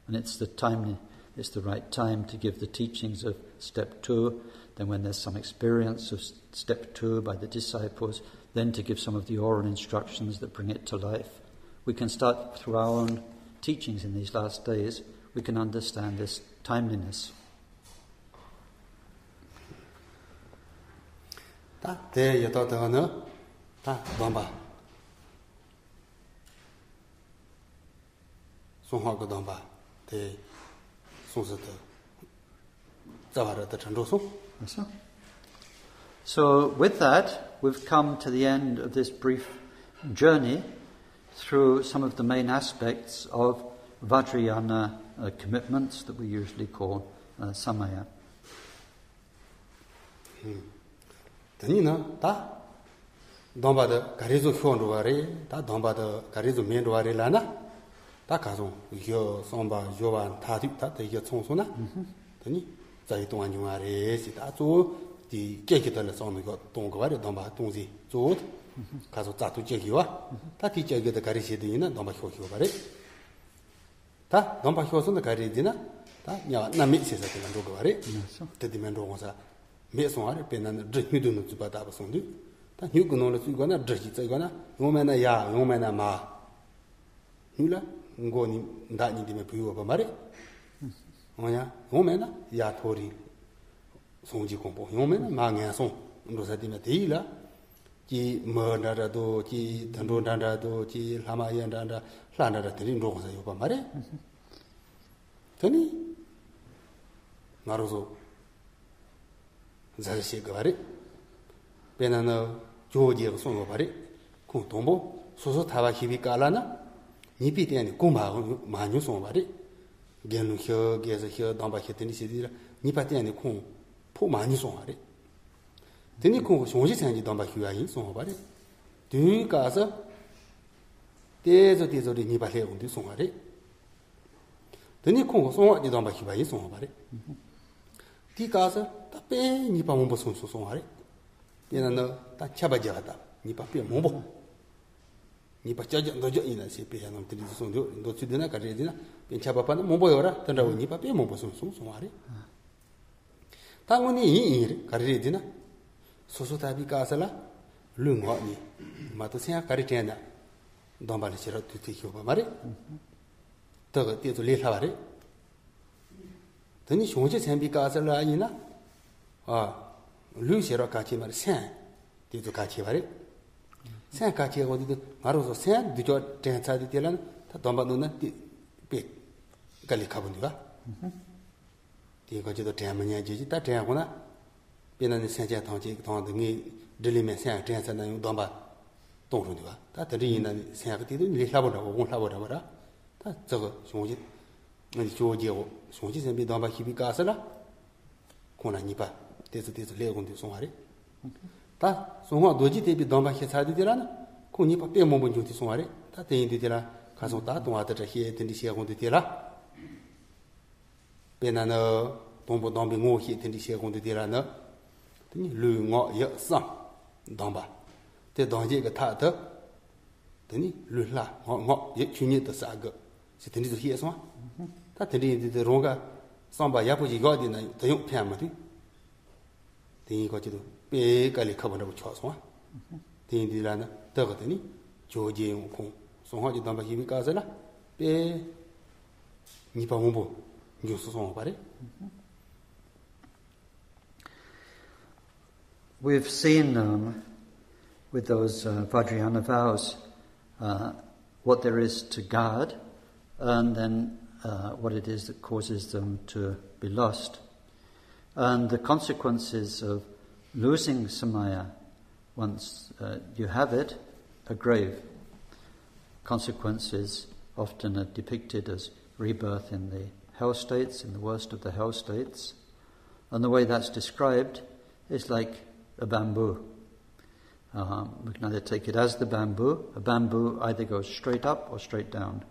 Speaker 1: And it's the right time to give the teachings of step 2. Then when there's some experience of step 2 by the disciples, then to give some of the oral instructions that bring it to life. We can start through our own teachings in these last days, we can understand this timeliness. So with that, we've come to the end of this brief journey through some of the main aspects of Vajrayana commitments that we usually call samaya. Ji mernara do, ji dandanda do, ji lamayanda, lanara trin rosa yoba mare. Tani Maruzo Zarshi Gavare Benana Georgia Sonobare, Kuntombo, Soso Tava Hibikalana, Nipiti and Kuma Manu Sonbare, Genu here, Gaza here, Damba Hitini, Nipati and Kun, Pumani Sonare. Then you can show Sandy Damba Huain, Sonbare. Do you Gaza? There's a diesel in Nipale on the Sonare. Then you can so the Damba Huain Sonbare. Di Gaza, the Bay Nipa Mombo Sonare. Then another Chabajata, Nipa Mombo. Nipa Judge and Dojo in a CP and the Sondo, Docina Caredina, in Chabapana, Momboyora, Tanda Nipa Mombo Sonare. Tangoni Caredina. Sosotabi Casala, Lungwani, Matosia Caritana, Dombalicera to take over Mare, Tug to Lilare. Then he shows him because Ina, Lucero Cachimar San, did to Cachivari. San Cachi or the Maroso San, the George Tansa di Tilan, Tombadona, the Galicabunga. The Gojito Tamania Gita Tamana. Benan Saint Tonji on the Diliman Saint and Domba Donrua. That the Rin and Saint Labora won't have whatever. That's a Shonji and Georgio, Shonjis and Bidamba Hibicasala, Kona Nipa, there's a Legon to Sonari. That so what Doji be done by his side of the run? Kunipa pay moment to Sonari, that the Indira, Casota, water here, then the Sierra de Tira. Benana, Tombo Dombi more hit in the Sierra de Tirana. Lu ngọ yọ sang dòng bà thế dòng gì cái thà thơ thế ní lu la ngọ yọ chuyên nghiệp tới xã gỡ sẽ thế ní tôi hiểu sao ta thế ní thì rong cái sang bà yáp gì gọi thì này thấy用phèm mà thì ní có chứ đâu bé cái lịch không đâu cho sao thì là nó tớ cái thế ní cho gì cũng xong họ chỉ dòng bà chỉ biết cái gì là bé nhị bảo mông bồ nhiều số xong bà đấy. We've seen with those Vajrayana vows what there is to guard and then what it is that causes them to be lost. And the consequences of losing samaya, once you have it, are grave. Consequences often are depicted as rebirth in the hell states, in the worst of the hell states. And the way that's described is like a bamboo. We can either take it as the bamboo. A bamboo either goes straight up or straight down.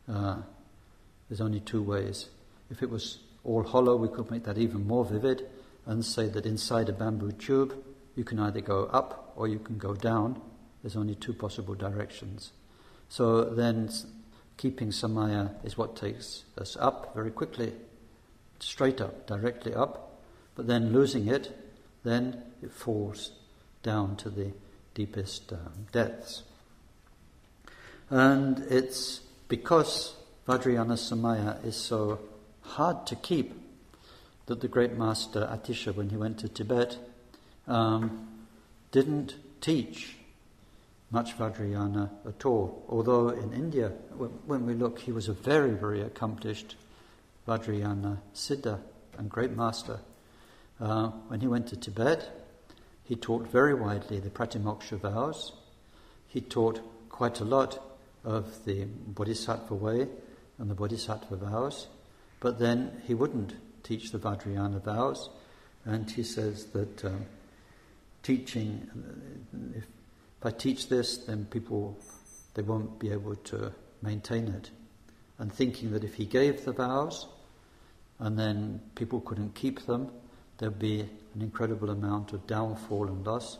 Speaker 1: There's only two ways. If it was all hollow, we could make that even more vivid and say that inside a bamboo tube, you can either go up or you can go down. There's only two possible directions. So then keeping samaya is what takes us up very quickly, straight up, directly up. But then losing it, then it falls down to the deepest depths. And it's because Vajrayana samaya is so hard to keep that the great master Atisha, when he went to Tibet, didn't teach much Vajrayana at all. Although in India, when we look, he was a very, very accomplished Vajrayana Siddha and great master. When he went to Tibet, he taught very widely the Pratimoksha vows. He taught quite a lot of the Bodhisattva way and the Bodhisattva vows, but then he wouldn't teach the Vajrayana vows, and he says that teaching, if I teach this, then people, they won't be able to maintain it. And thinking that if he gave the vows and then people couldn't keep them, there'd be an incredible amount of downfall and loss,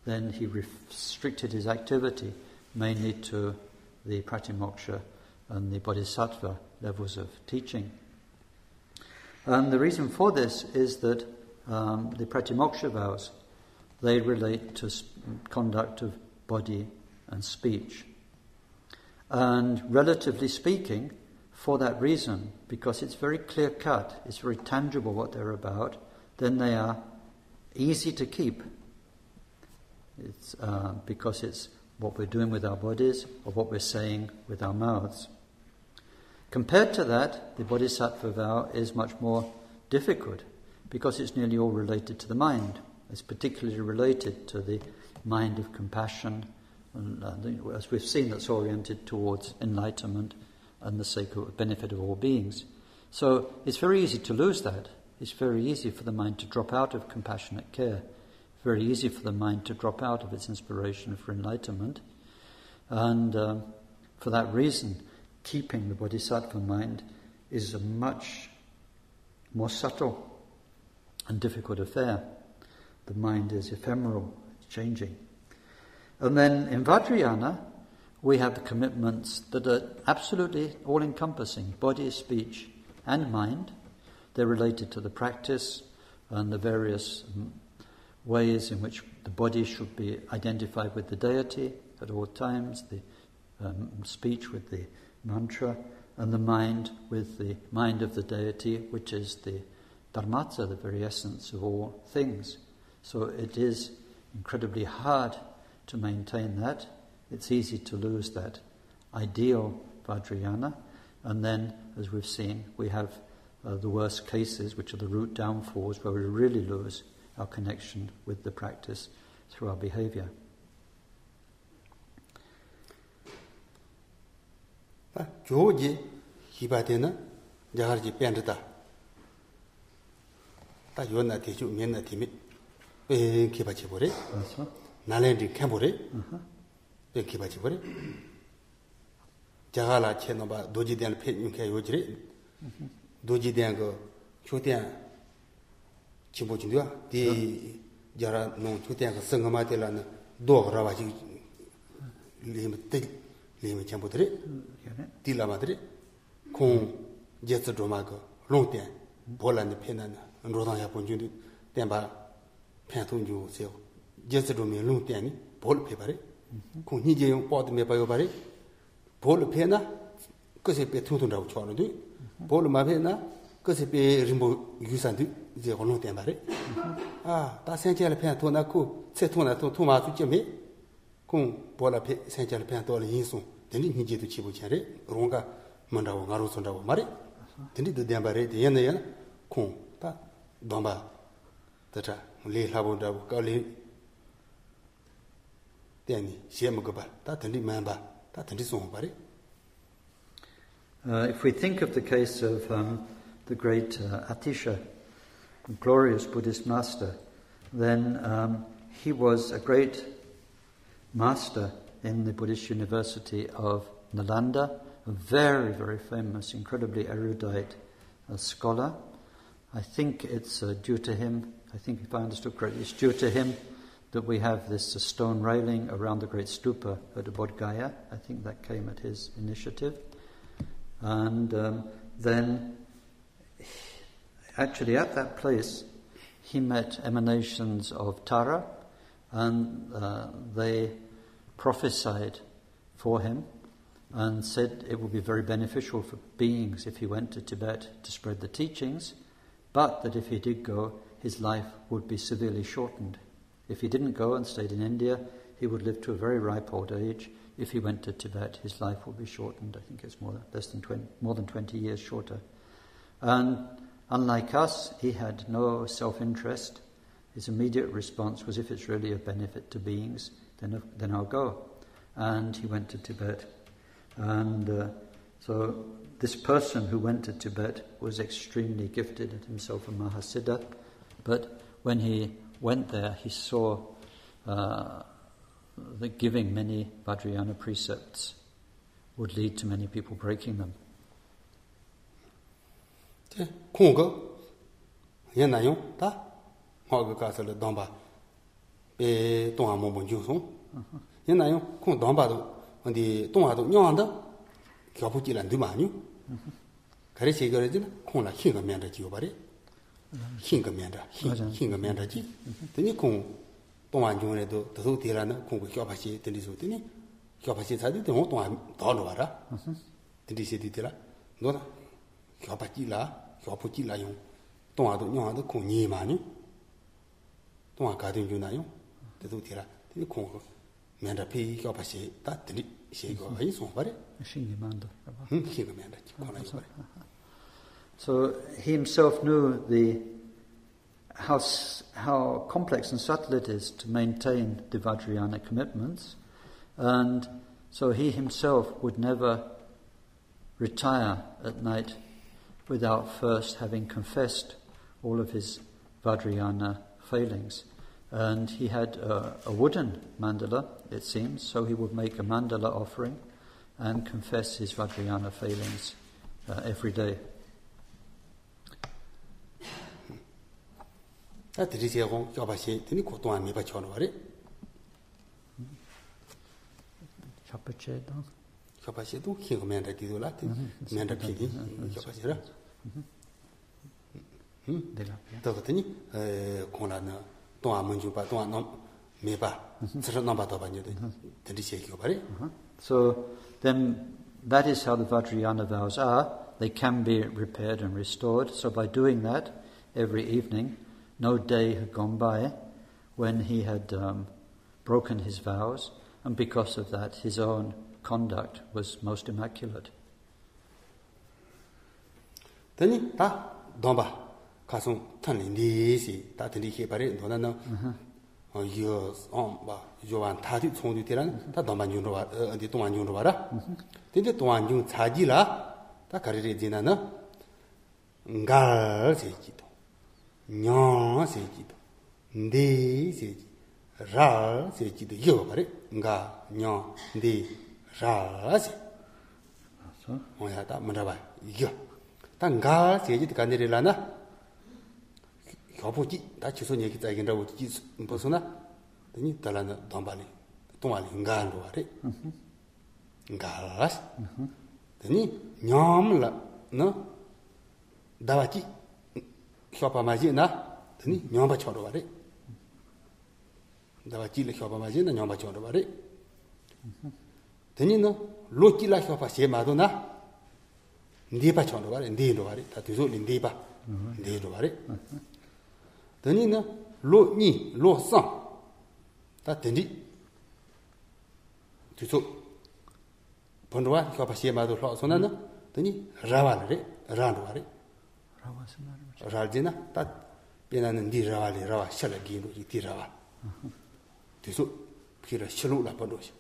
Speaker 1: then he restricted his activity mainly to the Pratimoksha and the Bodhisattva levels of teaching. And the reason for this is that the Pratimoksha vows, they relate to conduct of body and speech. And relatively speaking, for that reason, because it's very clear-cut, it's very tangible what they're about, then they are easy to keep. It's because it's what we're doing with our bodies or what we're saying with our mouths. Compared to that, the Bodhisattva vow is much more difficult because it's nearly all related to the mind. It's particularly related to the mind of compassion, and as we've seen, that's oriented towards enlightenment and the sake of benefit of all beings. So it's very easy to lose that. It's very easy for the mind to drop out of compassionate care. Very easy for the mind to drop out of its inspiration for enlightenment. And for that reason, keeping the Bodhisattva mind is a much more subtle and difficult affair. The mind is ephemeral, it's changing. And then in Vajrayana, we have the commitments that are absolutely all-encompassing, body, speech, and mind. They're related to the practice and the various ways in which the body should be identified with the deity at all times, the speech with the mantra, and the mind with the mind of the deity, which is the dharmata, the very essence of all things. So it is incredibly hard to maintain that. It's easy to lose that ideal Vajrayana. And then, as we've seen, we have the worst cases, which are the root downfalls, where we really lose our connection with the practice through our behavior.
Speaker 2: 조지 히바데나 자가지 뺀다. 다 요나 대주 면나 팀이 배 기바지 버리. 나래디 캠보리. 배 기바지 버리. 자가라 체노바 도지된 폐윤케 요지리. 도지된 거 초대한 지보진도야. 디 자라 농 초대한 거 성가마텔라는 도라바지 리미 캠보들이 딜라마들이 공 제스드로마고 롱된 볼란의 페나나 로당야 본준도 땜바 팬통주 세요 제스드로미 롱된이 볼 페바리 공 니제용 보드메 바요바리 볼 페나 그세 페 통통라고 쳐는데 볼 마페나 그세 페 림보 유산도 이제 롱된 바리 다 생체를 팬 도나고 세통나 토마수 쯤에 공 볼라페 생체를 팬 도를 인송 Then he did the Chibuchare, Ronga, Mandawa, Marosondawa, Mari. Then the Dambare, the Yana, Kong, Domba, the Lee Lhabu, Gully, Danny, Shemagoba, that and remember, that and somebody.
Speaker 1: If we think of the case of the great Atisha, glorious Buddhist master, then he was a great master in the Buddhist University of Nalanda, a very, very famous, incredibly erudite scholar. I think it's due to him, I think if I understood correctly, it's due to him that we have this stone railing around the great stupa at Bodh Gaya. I think that came at his initiative. And then, actually at that place, he met emanations of Tara, and they prophesied for him and said it would be very beneficial for beings if he went to Tibet to spread the teachings, but that if he did go, his life would be severely shortened. If he didn't go and stayed in India, he would live to a very ripe old age. If he went to Tibet, his life would be shortened. I think it's more than 20 years shorter. And unlike us, he had no self-interest. His immediate response was, if it's really a benefit to beings, then I'll go. And he went to Tibet. And so this person who went to Tibet was extremely gifted, at himself a Mahasiddha. But when he went there, he saw that giving many Vajrayana precepts would lead to many people breaking them.
Speaker 2: 동안 중에도 더도 되라는 공부 교파시 들리소더니 교파시 사디 동 동안 더 놓아라 들리시디라 너나 교파지라 교포지라용 동아도 영화도 공이 많이 동아 가든 주나요 더도 되라 이 공부 면다피 교파시 다 들리 시고 이 손바래
Speaker 1: 신이만도
Speaker 2: 희가 면다 코나 이거
Speaker 1: So he himself knew how complex and subtle it is to maintain the Vajrayana commitments, and so he himself would never retire at night without first having confessed all of his Vajrayana failings. And he had a wooden mandala, it seems, so he would make a mandala offering and confess his Vajrayana failings every day.
Speaker 2: 들이세고 교파시 드니 고동안 미바 쳐놓으래 교파시도 희가 면다 디도라 면다 피디 교파시라 더 같으니 공라나 동안 문주바 동안 미바 서로 넘바도 바녀도 들이세고 바래
Speaker 1: So then that is how the Vajrayana vows are. They can be repaired and restored. So by doing that every evening, no day had gone by when he had broken his vows, and because of that his own conduct was most immaculate.
Speaker 2: Then 다 domba 가서 탄리니시 다 들이게 바래 너는 요 엄바 요한 다디 총도 되란 다 domba 중으로 와 어디 동안 중으로 와라 근데 동안 중 자지라 다 가리리 지나는 갈 세지도 냐 세지도 네 세지 라 세지도 이거 말해 가 냐 네 라세 맞아 뭐야다 뭐라 이거 단가 세지도 간데라나 교포지 다 주소 얘기 짜긴다고 무슨나 되니 달라나 담발이 동안이 인간으로 말해 인가스 되니 냠라 너 다와지 쇼파마지나 되니 냠바 쳐로 말해 다와지를 쇼파마지나 냠바 쳐로 말해 되니 너 로지라 쇼파 세마도나 니바 쳐로 말해 니로 말해 다 뒤소 니바 니로 말해 되니 너 로니 로상 다 되니 뒤소 본도와 쇼파 세마도 로서나 되니 라와래 라로 말해 라지나 다 Benanan di ravali rava shalagino di rava. Tisu Pira Shilula Padosh.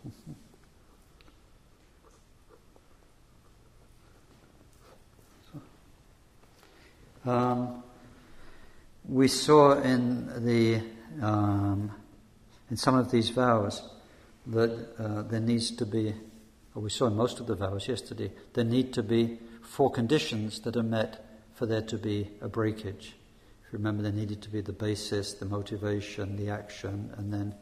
Speaker 1: We saw in some of these vows that there needs to be, or we saw in most of the vows yesterday, there need to be 4 conditions that are met for there to be a breakage. If you remember, there needed to be the basis, the motivation, the action, and then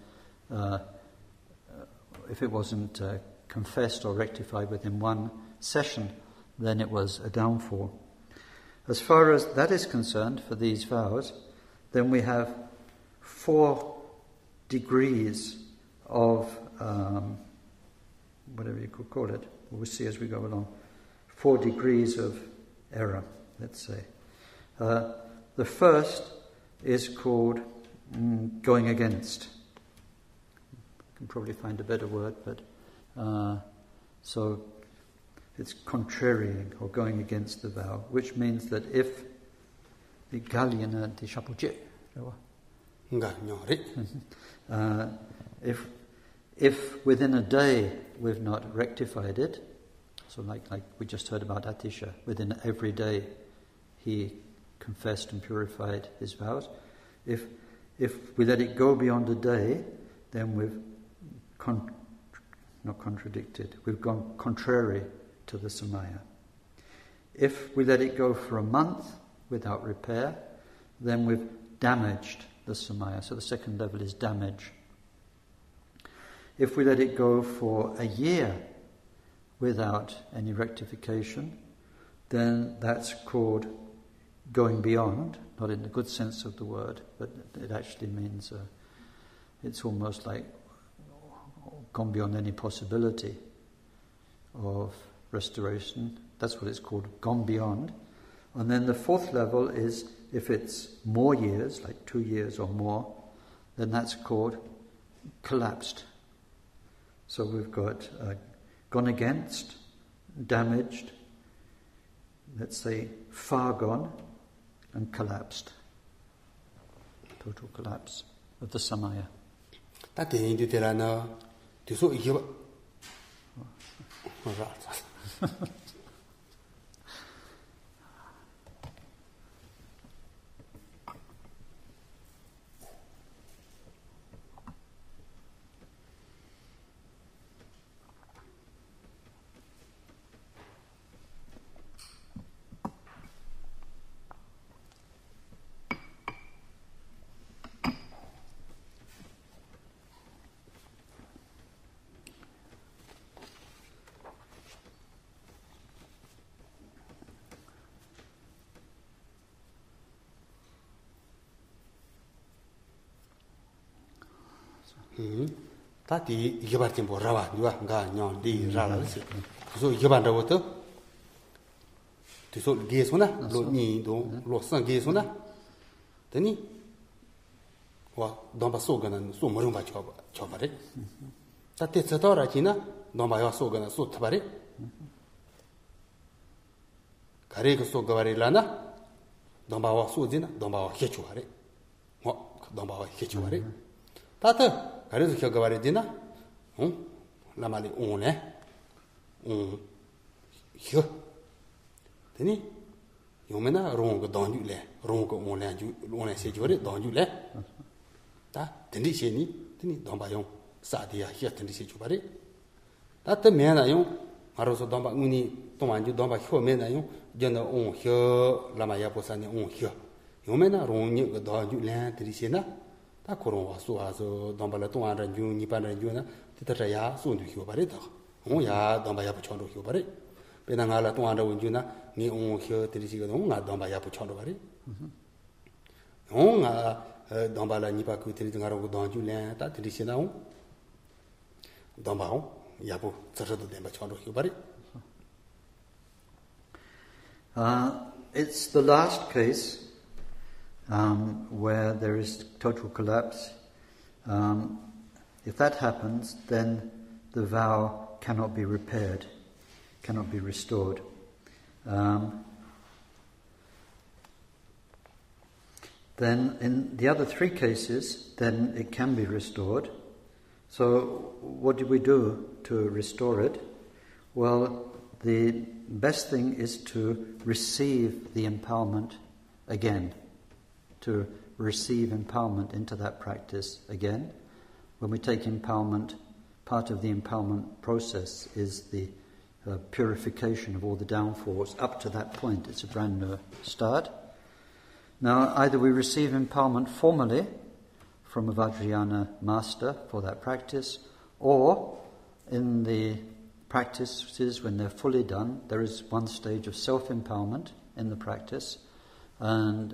Speaker 1: if it wasn't confessed or rectified within one session, then it was a downfall. As far as that is concerned for these vows, then we have 4 degrees of, whatever you could call it, we'll see as we go along, 4 degrees of error, let's say. The first is called going against. You can probably find a better word, but so it's contrarying or going against the vow, which means that if the Galyana di Shapuje, if within a day we've not rectified it, so like we just heard about Atisha, within every day he confessed and purified his vows. If we let it go beyond a day, then we've not contradicted, we've gone contrary to the samaya. If we let it go for a month without repair, then we've damaged the samaya. So the second level is damage. If we let it go for a year without any rectification, then that's called going beyond, not in the good sense of the word, but it actually means it's almost like gone beyond any possibility of restoration. That's what it's called, gone beyond. And then the 4th level is if it's more years, like 2 years or more, then that's called collapsed. So we've got gone against, damaged, let's say far gone, and collapsed. Total collapse of the samaya.
Speaker 2: Tati Yabartin Borava, you are Ganyon, the Ralas. So Yabanda water to so Gesuna, Loni, Losan Gesuna. Then Domba Sogan and so Morumba Chopare. That is a Toratina, Domba Sogan and so Tabare. Carrego so Gavarilana, Domba Suzina, Domba Hechuare. What Domba Hechuare? Tata. Carezo che gavaredina, la mali hio. Teni, yomena rongo donjule, rongo one sejore donjule. Ta, tendi sheni, teni dombayong, sadia hia tendi sejubare. Tata mena yung, maroso domba uni, tomanju domba hio mena yung, jana hio, lama yaposani hio. Yomena rongo donjule, tendi shena. 다 그런 와서 담발라 동안은 중이 반은 뜻다야 손도 바래다. 오야 담바야 붙여도 바래. 배낭알라 동안은 원주나 니 오혀 드리시고 나 담바야 붙여도 바래. 오가 담발라 니바 그 드리는 거라고 donjule 다 드리시나오. 담바오 야부 저러도 된 붙여도 바래.
Speaker 1: It's the last case where there is total collapse. If that happens, then the vow cannot be repaired, cannot be restored. then in the other 3 cases, then it can be restored. So what do we do to restore it? Well, the best thing is to receive the empowerment again, to receive empowerment into that practice again. When we take empowerment, part of the empowerment process is the purification of all the downfalls. Up to that point, it's a brand new start. Now, either we receive empowerment formally from a Vajrayana master for that practice, or in the practices, when they're fully done, there is one stage of self-empowerment in the practice, and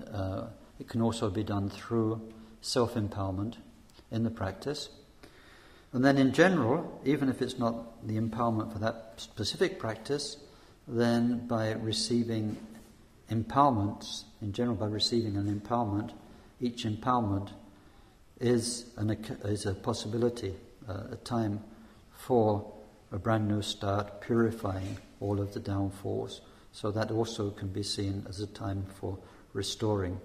Speaker 1: it can also be done through self-empowerment in the practice. And then in general, even if it's not the empowerment for that specific practice, then by receiving empowerments, in general by receiving an empowerment, each empowerment is a possibility, a time for a brand new start, purifying all of the downfalls. So that also can be seen as a time for restoring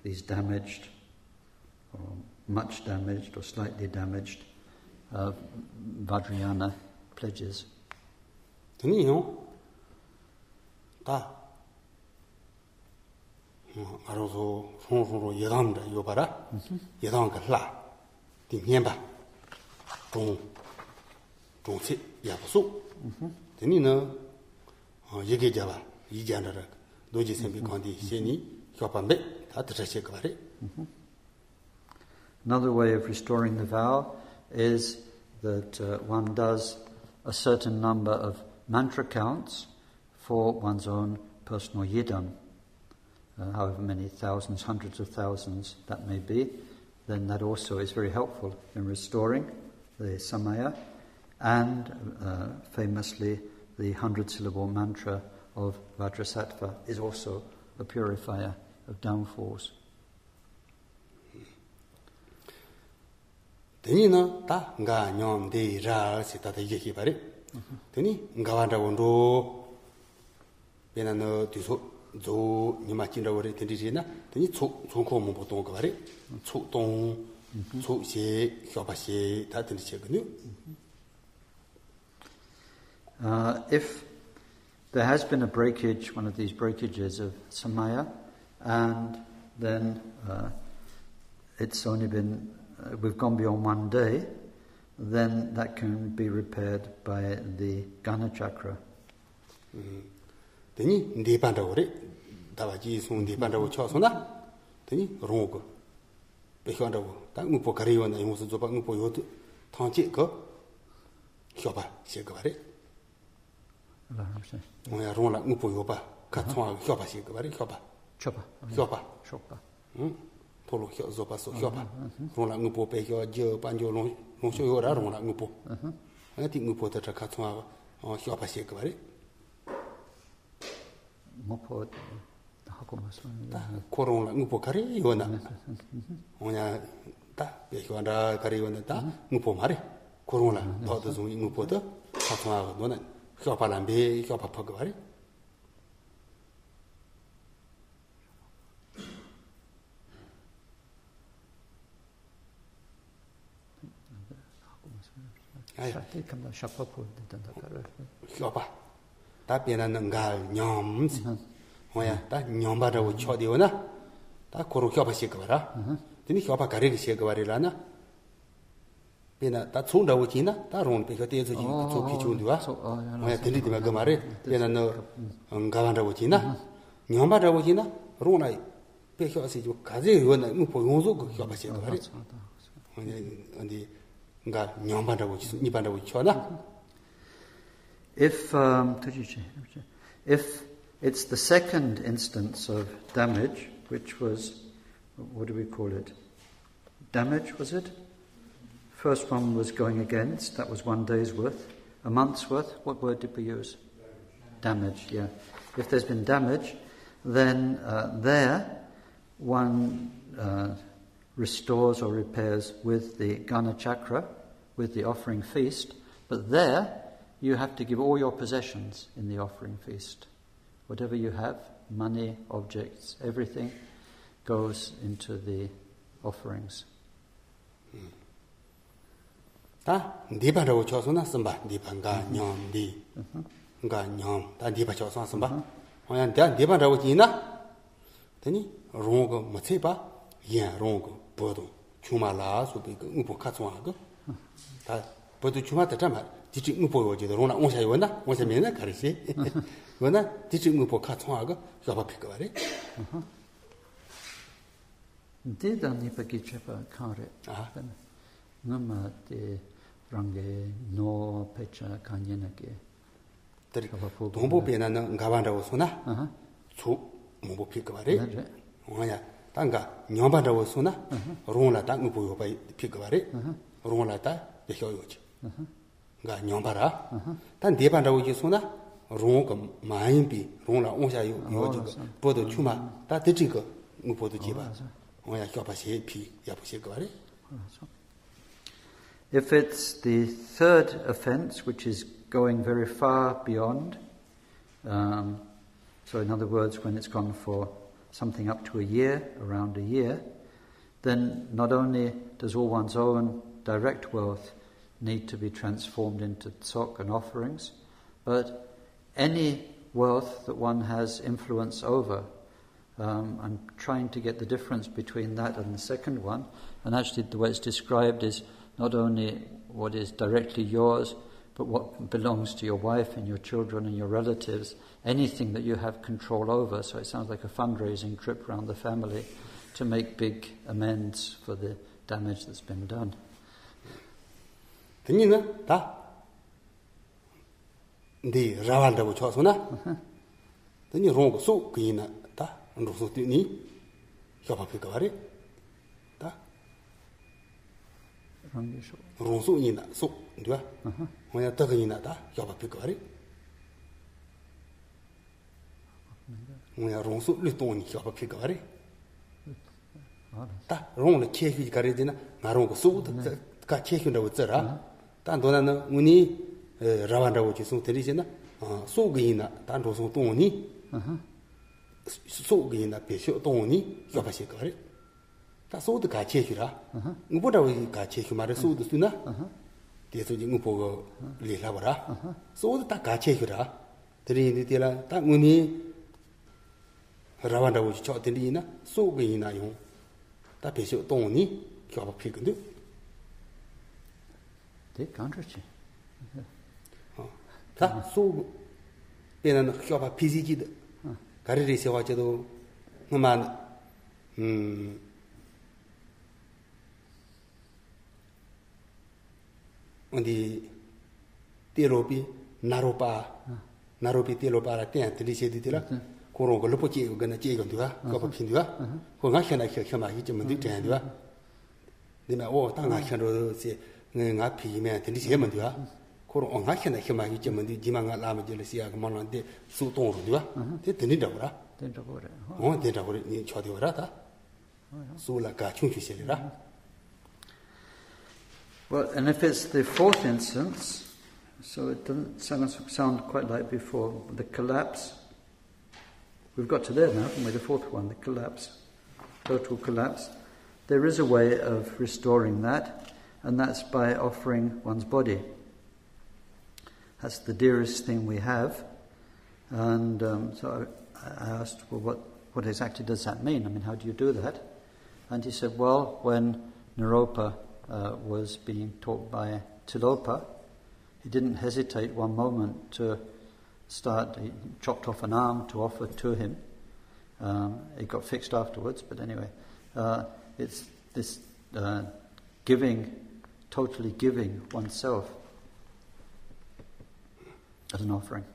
Speaker 1: these damaged, or much damaged, or slightly damaged Vajrayana pledges.
Speaker 2: 알아서 송송으로 예담다 요바라 예담가 라 디면바 동치 야부수 되니는 얘기 잡아 이견을 노지 선비 관디 시니 교반배 다 들으실 거 말이.
Speaker 1: Another way of restoring the vow is that one does a certain number of mantra counts for one's own personal yidam. However many thousands, hundreds of thousands that may be, then that also is very helpful in restoring the samaya. And famously, the 100-syllable mantra of Vajrasattva is also a purifier of downfalls.
Speaker 2: 되니는 다 nga nyom de ra sita de ye bare 되니 nga wanda wondo bena no diso zo nima jinra wore tendirina 되니 총코 뭐 보통 거 bare 초동 초시 혀바시 다 tendir거든요.
Speaker 1: If there has been a breakage, one of these breakages of samaya, and then it's only been we've gone beyond one day, then that can be repaired by the Gana chakra.
Speaker 2: 되니 네 반다고래 다바지 송 네 반다고 쳐서나 되니 롱고 배현다고 딱 무포 가리원나 이모스 조바 무포 요도 당지 거 혀바 시거 바래 뭐야 롱라 무포 요바 가통아 혀바 시거 바래 혀바 혀바 토로 혀 조바소 혀바 롱라 무포 배혀 저 반조 롱쇼요라 롱라 무포 아티 무포 더 가통아 혀바 시거 바래
Speaker 1: 모포 하고 말씀합니다.
Speaker 2: 코로나 무포 가리요나 뭐냐 다 배현다 가리요나 다 무포 말해 코로나 더도 좀 무포도 가통아 너는 혀바람배 혀바퍼 거 말해 아야
Speaker 1: 이kamda 샤파포 된다 가르
Speaker 2: 혀바 다 변하는 갈 념 뭐야 다 념바라고 쳐디오나 다 고로 혀바시 거라 되니 혀바 가리기 시 거라나 변나 다 총다고 지나 다 롱 배가 대서 지 조피 좋은데와 뭐야 들리디마 그 말에 변나 너 가반다고 지나 념바라고 지나 롱나 배혀서 지 가제 요나 뭐 보용소 그 혀바시 거라 어디 가 념바라고 지 니반다고 쳐나 If it's the second instance of damage, which was, what do we call it? Damage, was it? First one was going against, that was 1 day's worth. A month's worth, what word did we use? Damage, yeah. If there's been damage, then there one restores or repairs with the Gana chakra, with the offering feast, but there you have to give all your possessions in the offering feast. Whatever you have, money, objects, everything,
Speaker 1: goes into the offerings.
Speaker 2: 다 니바라고 쳐서나 선바 니반가 냠디 가 냠. 다 니바 쳐서 선바. 그냥 다 니바라고 지나. 되니 롱거 못해 봐. 예, 롱거 보도 주말라 소비가 우보 카츠와가. 다 보도 주말다 잠아. 지지 우보 오지도 롱나 온샤이 원나. 온샤 메나 가르시. 원나 지지 우보 카츠와가 잡아 피거 말이.
Speaker 1: Didani pagichepa kare. Ngama te range no pecha kanyenake.
Speaker 2: 동보 변하는 가반다고 소나. 주 뭐보 피거 말이. 뭐냐? 땅가 녀반다고 소나. 롱라 땅 우보 봐 피거 말이. 롱라다 대효요지. 가 녀바라. 단 대반다고 이 소나. 롱가 마인비 롱라 온샤요 요지. 보도 추마 다 되지거 우보도 지바.
Speaker 1: If it's the third offense, which is going very far beyond, so in other words, when it's gone for something up to a year, around a year, then not only does all one's own direct wealth need to be transformed into tsok and offerings, but any wealth that one has influence over. I'm trying to get the difference between that and the second one, and actually the way it's described is not only what is directly yours, but what belongs to your wife and your children and your relatives, anything that you have control over. So it sounds like a fundraising trip around the family to make big amends for the damage that's been done.
Speaker 2: 드니는 다 네 라완다고 쳐서나 드니 롱고 소 그이나 다 로소티니 협업할까 말이 다 롱소이나 소 누가 뭐야 더그이나 다 협업할까 말이 뭐야 롱소 리토니 협업할까 말이 다 롱을 체휘 가르지나 나롱고 소도 가 체휘라고 쩌라 다 너나는 우니 라완다고 지송 들리지나 소그이나 다 로소 동니 소기나 배쇼 동원이 요바시 거래. 다 소도 같이 해주라. 뭐라고 같이 해주 말을 소도 쓰나? 대소지 뭐 보고 리라버라. 소도 다 같이 해주라. 드리니들라 딱 문이 라완다고 저 들리나 소기나 용. 다 배쇼 동원이 요바 피근데.
Speaker 1: 네, 간트지.
Speaker 2: 다 소 배는 요바 피지기도 가리리 세워져도 그만 어디 띠로비 나로비 띠로바라 때 들리세디라 그런 걸로 보지 그거는 제거도가 그거 핀도가 그거 현나 현마이 좀 되는데가 내가 땅아 현로세 내가 피면 들리세면 돼가 그런 언가 현나 현마이 좀 지만가 라마질시야 그만한테 수동으로도가 되는데라
Speaker 1: 된다고래.
Speaker 2: 된다고래 니 쳐대오라다. 소라가 충충시리라.
Speaker 1: Well, and if it's the fourth instance, so it doesn't sound quite like before, the collapse. We've got to there now, haven't we? The fourth one, the collapse, total collapse. There is a way of restoring that, and that's by offering one's body. That's the dearest thing we have, and so I asked, well, what exactly does that mean? I mean, how do you do that? And he said, well, when Naropa was being taught by Tilopa, he didn't hesitate one moment to start. He chopped off an arm to offer to him. It got fixed afterwards, but anyway, it's this giving, totally giving oneself as an offering.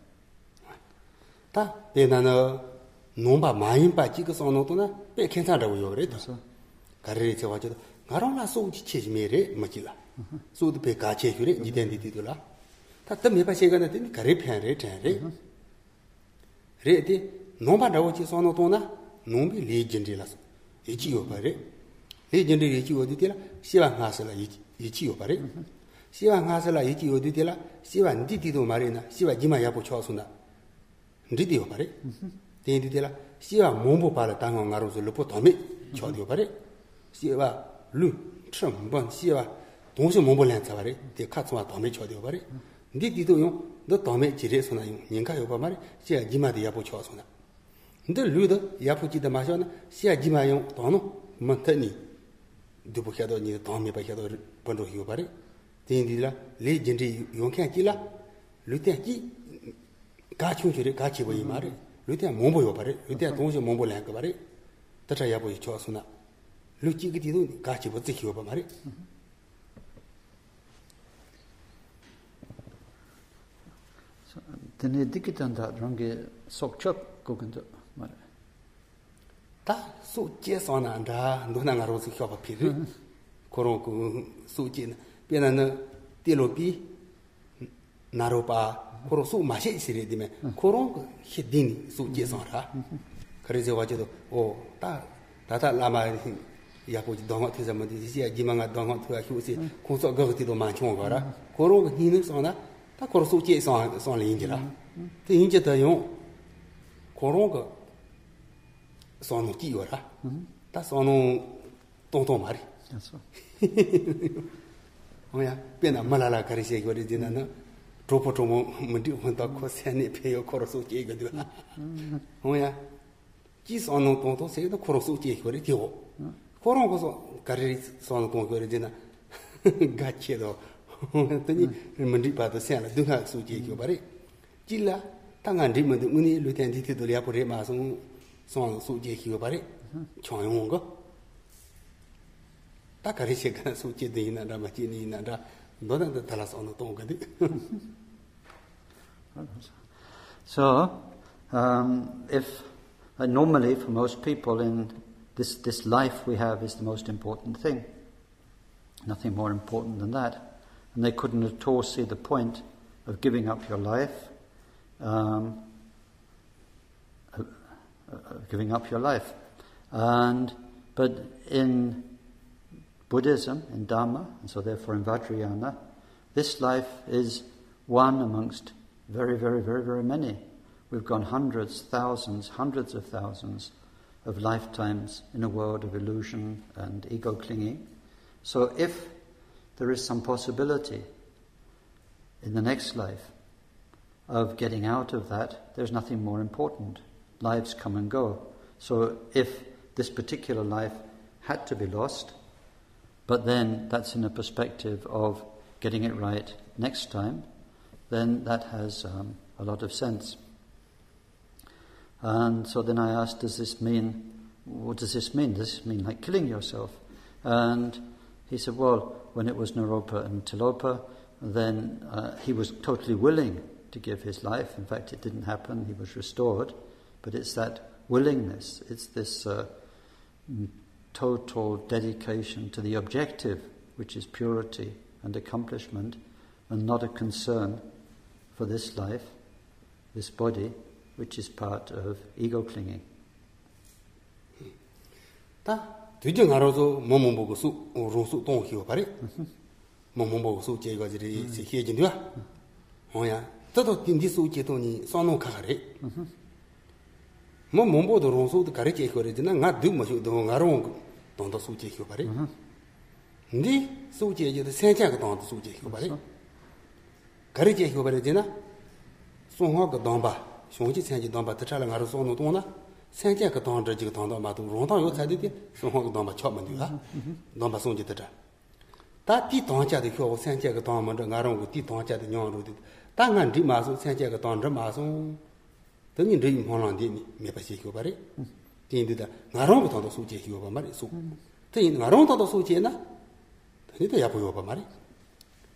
Speaker 2: 다 배나는 농바 마인바 지그 소노도나 배 괜찮다고 그랬어. 가르리 제와도 가로나 소지 체지메레 맞지라. 소도 배 가체 휴레 니덴디디도라. 다 때문에 시간에 되니 가르 편레 전레. 레디 농바라고 지 소노도나 농비 리젠디라서. 이지요 바레. 리젠디 이지요 어디디라? 시방 하슬라 이지요 바레. 시방 하슬라 이지요 어디디라? 시방 디디도 말이나 시방 지마 야보 쳐서나 리디오 바레. 데디디라 시와 몸보 바라 당원 가로서 루포 도미 쳐dio 바래 시와 루 첨번 시와 동시 몸벌량 잡아래 데 카츠와 도매 쳐dio 바래 근데 디도요 너 도매 지레서나 인가 요바 말이 시야 지마디 야보 쳐서나 근데 루도 야포지다 마셔나 시야 지마용 도노 만타니 두부캬도 니 도매 바캬도 번도 요바래 데인디라 레전디 용캬지라 루테지 가충주리 같이 보이 말이 루테 몸보요 바래 루테 동시 몸보량 거 바래 다자 야보 쳐서나 루찌기디도 같이 보지 요바 말이
Speaker 1: Tene dikitanda rangi sokchok kokundu mara.
Speaker 2: Ta su je sona anda ndona ngaro su hyoba piri. Korong ku su je na pena na tilopi naropa koro su ma she sire dime. Korong ku hidini su je sona. Kare je waje do o ta lama yapo ji donga thesa ma di sia jimanga donga thua hyu si khonso ga ti do ma chong ga ra. Korong ni ne sona 다 고로수 제상 선린지라 그 인제 더 용 고로가 선을 끼워라 다 선을 동동 말이
Speaker 1: 그래서
Speaker 2: 뭐야 변나 말라라 가리세 거리 지나는 드로포토모 문디 혼다 코세네 페요 고로수 제거도 뭐야 지선을 동동 세도 고로수 제거리 되고 고런 거서 가리 선을 동거리 지나 같이도 tani mandi pa to sian la dukha su ji kyo bare jilla tangan ri mandi uni lu ten ti ti do ya pore ma song su ji kyo bare chong yong go ta ka ri se ka su ji de na da ma ji ni na da no da ta la so no tong ga de
Speaker 1: So if normally for most people in this life we have is the most important thing, nothing more important than that. And they couldn't at all see the point of giving up your life, but in Buddhism, in Dharma, and so therefore in Vajrayana, this life is one amongst very, very, very, very many. We've gone hundreds of thousands of lifetimes in a world of illusion and ego clinging. So if there is some possibility in the next life of getting out of that, there's nothing more important. Lives come and go. So if this particular life had to be lost, but then that's in a perspective of getting it right next time, then that has a lot of sense. And so then I asked, what does this mean? Does this mean like killing yourself? And he said, well, when it was Naropa and Tilopa, then he was totally willing to give his life. In fact, it didn't happen, he was restored. But it's that willingness, it's this total dedication to the objective, which is purity and accomplishment, and not a concern for this life, this body, which is part of ego clinging.
Speaker 2: 뒤정 알아서 몸몸 보고 수 로수 동히고 바래 몸몸 보고 수 제거지리 해진도야 뭐야 저도 딘디수 제도니 선노 가가래 몸몸 보도 로수도 가르치 거리지나 나 드모도 나로 동도 수제히고 바래 근데 수제지도 세자가 동도 수제히고 바래 가르치히고 바래지나 송화가 동바 송지 생지 동바特잘 나로 선노 동나 생제 그 동저 지금 동도 마도 롱당 요 차디디 송호 동바 쳐만디가 동바 송지 되다 다디 동자의 효 생제 그 동만 저 나롱 디 동자의 녀로디 당한 디 마소 생제 그 동저 마소 등인 저 임혼란디 메바시 효 바리 딘디다 나롱 동도 수제 효 바 말이 수 등 나롱 동도 수제나 딘디 야 보여 바 말이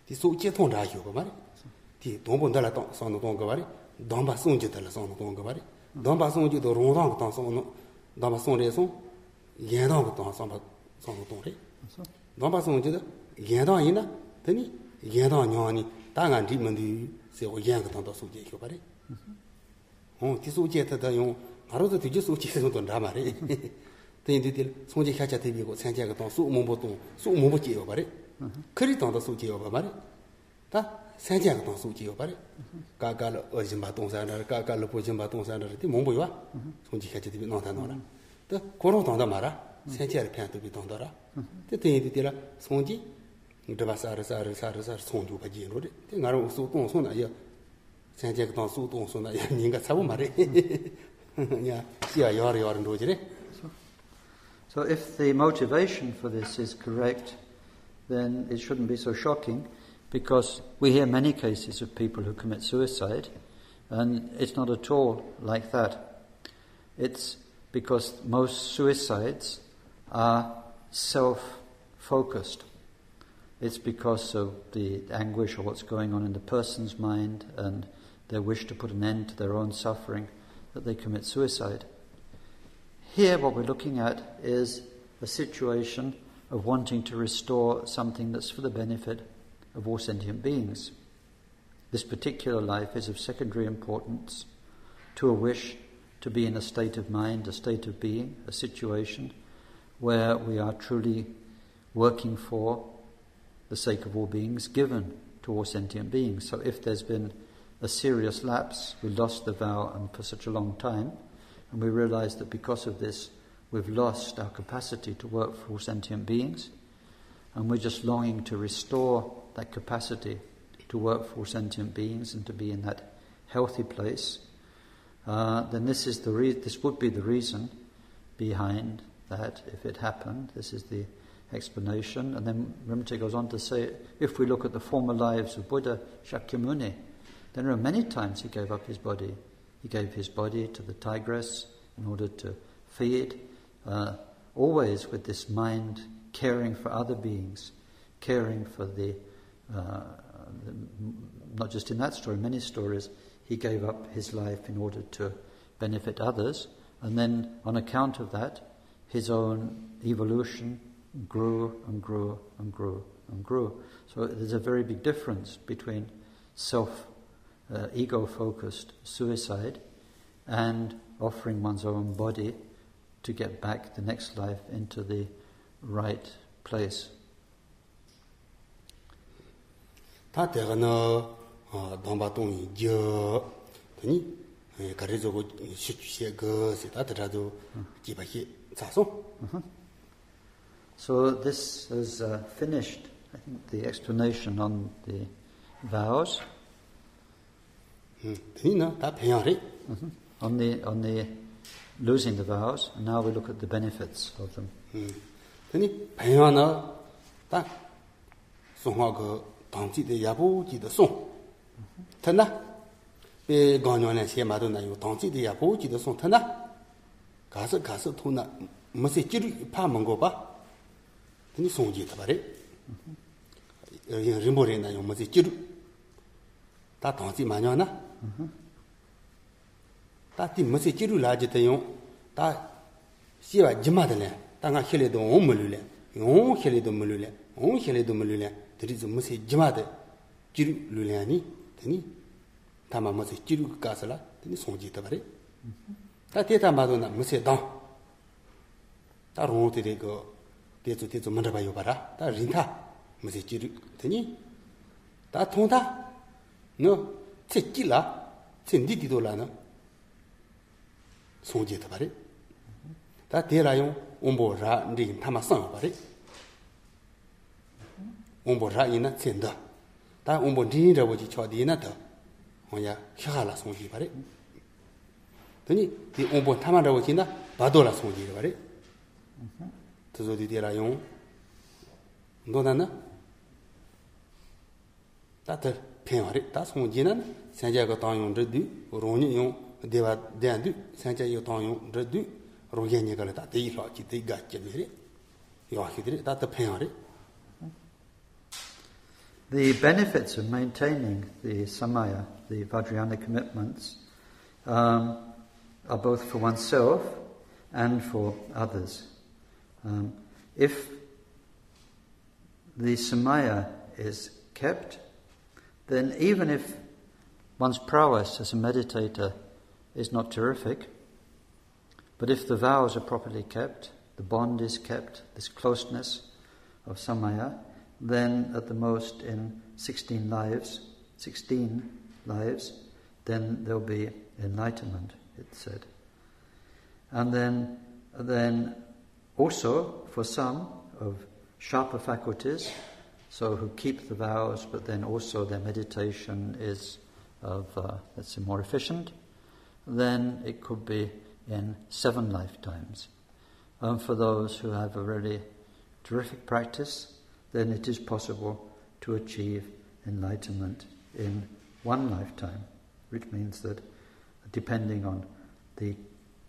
Speaker 2: 디 수제 통자 효 바 말이 디 동본달라 동 선노 동거 바리 동바 송지 달라 선노 동거 바리 동바 송지도 롱당 당선 동바 송레송 예당 당선 선노 동레 동바 송지도 예당이나 되니 예당 녀니 당한 디문디 세고 예가 당도 수제 효 바리 디 수제다 용 바로도 뒤지 수제도 돈다 말이 데인디들 송지 캬차 대비고 생제가 동 수몽보동 수몽보지 요 바리 그리 당도 수제 요 바리 다 생제가 동 수제 요 바리 가갈 어진바 동산을 가갈 보진바 동산을 디 몽보요 송지 캬차 대비 놓다 놓라 또 고로 동다 말아 senchar pen to be dondora. The thing the sonji, Drabasar sonju baji road. The Naro so don't son a senchak don't so don't son a ninga sabumare. Yeah, your and rojere.
Speaker 1: So if the motivation for this is correct, then it shouldn't be so shocking, because we hear many cases of people who commit suicide, and it's not at all like that. It's because most suicides are self-focused. It's because of the anguish or what's going on in the person's mind and their wish to put an end to their own suffering that they commit suicide. Here what we're looking at is a situation of wanting to restore something that's for the benefit of all sentient beings. This particular life is of secondary importance to a wish to be in a state of mind, a state of being, a situation where we are truly working for the sake of all beings, given to all sentient beings. So if there's been a serious lapse, we lost the vow and for such a long time, and we realize that because of this we've lost our capacity to work for all sentient beings, and we're just longing to restore that capacity to work for all sentient beings and to be in that healthy place, then this would be the reason behind that. If it happened, this is the explanation. And then Rinpoche goes on to say, if we look at the former lives of Buddha Shakyamuni, then there are many times he gave up his body. He gave his body to the tigress in order to feed, always with this mind caring for other beings, caring for not just in that story, many stories, he gave up his life in order to benefit others, and then on account of that, his own evolution grew and grew and grew and grew. So there's a very big difference between ego-focused suicide and offering one's own body to get back the next life into the right place.
Speaker 2: Ta tega na dongba tongi je tani karezo go shikye ge se ta tra do jiba hi za so.
Speaker 1: So this is finished, I think, the explanation on the vows.
Speaker 2: Tani na ta phyan re.
Speaker 1: On the losing the vows, and now we look at the benefits of them.
Speaker 2: Tani phyan na ta songha ge 당지的也不记得送，真的，别刚娘呢些嘛都那有当地的也不记得送，真的，可是头呢，没些记录怕蒙过吧，你送记的吧嘞，人不人呢有没些记录，他当地嘛娘呢，他的没些记录来就得用，他希望什么的呢？他俺黑来都我没留了，用黑来都没留了，用黑来都没留了。There is a message Jimade Jiru Luliani, Tini Tama Mose Jiru Gasala, Tini Sonji Tabare. That data Madonna Muse Don. That won't go there to take the Mandabayobara, that Rinta, Mose Jiru, Tini. That Tonda no, Tekila, Tindi Dolana Sonji Tabare. That Derayon, Umbora, Ring Tamasan Bare. Umbo ra ina tsenda ta umbo din ra wo ji chwa di na da hoya kha la song ji bare tani di umbo ta ma ra wo ji na ba do la song ji bare to zo di de la yong ndo na na ta ta phen wa re ta song ji na san ja ga tang yong de du ro ni yong de wa de du san ja yo tang yong de du ro ye ni ga la ta de yi lo ji de ga ji re yo hi de ta ta phen wa re.
Speaker 1: The benefits of maintaining the samaya, the Vajrayana commitments, are both for oneself and for others. If the samaya is kept, then even if one's prowess as a meditator is not terrific, but if the vows are properly kept, the bond is kept, this closeness of samaya, then at the most in 16 lives, then there'll be enlightenment, it said. And then Also, for some of sharper faculties, so who keep the vows, but then also their meditation is of, let's say, more efficient, then it could be in 7 lifetimes. And for those who have a really terrific practice, then it is possible to achieve enlightenment in 1 lifetime, which means that depending on the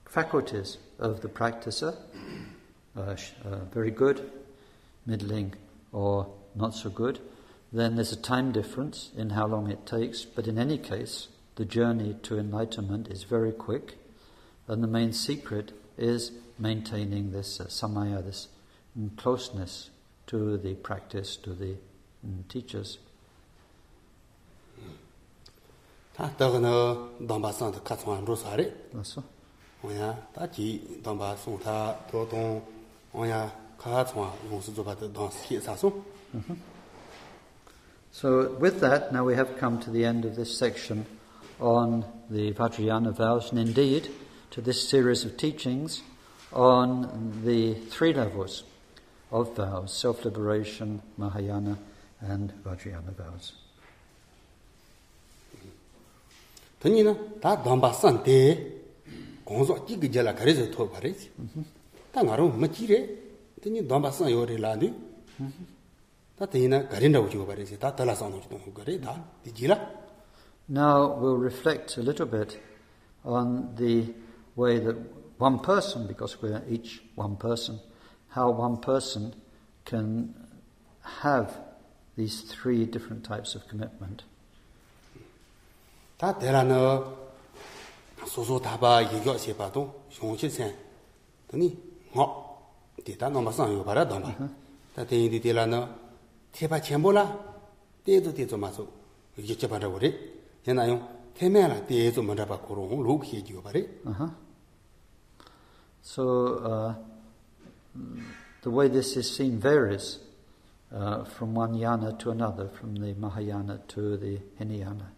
Speaker 1: faculties of the practicer, very good, middling, or not so good, then there's a time difference in how long it takes, but in any case, the journey to enlightenment is very quick, and the main secret is maintaining this samaya, this closeness to the practice, to the teachers. So with that, now we have come to the end of this section on the Vajrayana vows, and indeed to this series of teachings on the 3 levels of vows: self-liberation, Mahayana, and Vajrayana vows. Now we'll reflect a little bit on the way that one person, because we're each one person, how one person can have these 3 different types of commitment. So the way this is seen varies from one yana to another, from the Mahayana to the Hinayana.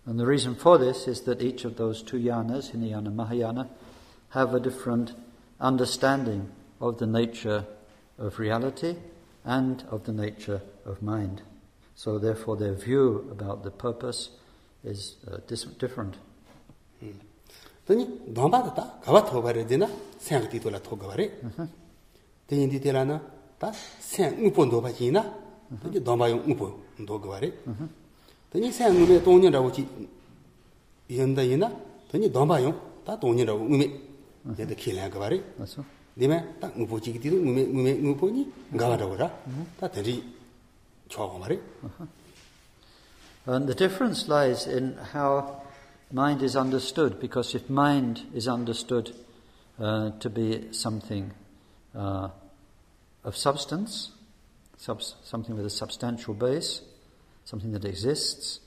Speaker 1: And the reason for this is that each of those 2 yanas, Hinayana and Mahayana, have a different understanding of the nature of reality and of the nature of mind. So therefore their view about the purpose is different. And the difference lies in how mind is understood, because if mind is understood to be something of substance, something with a substantial base, something that exists,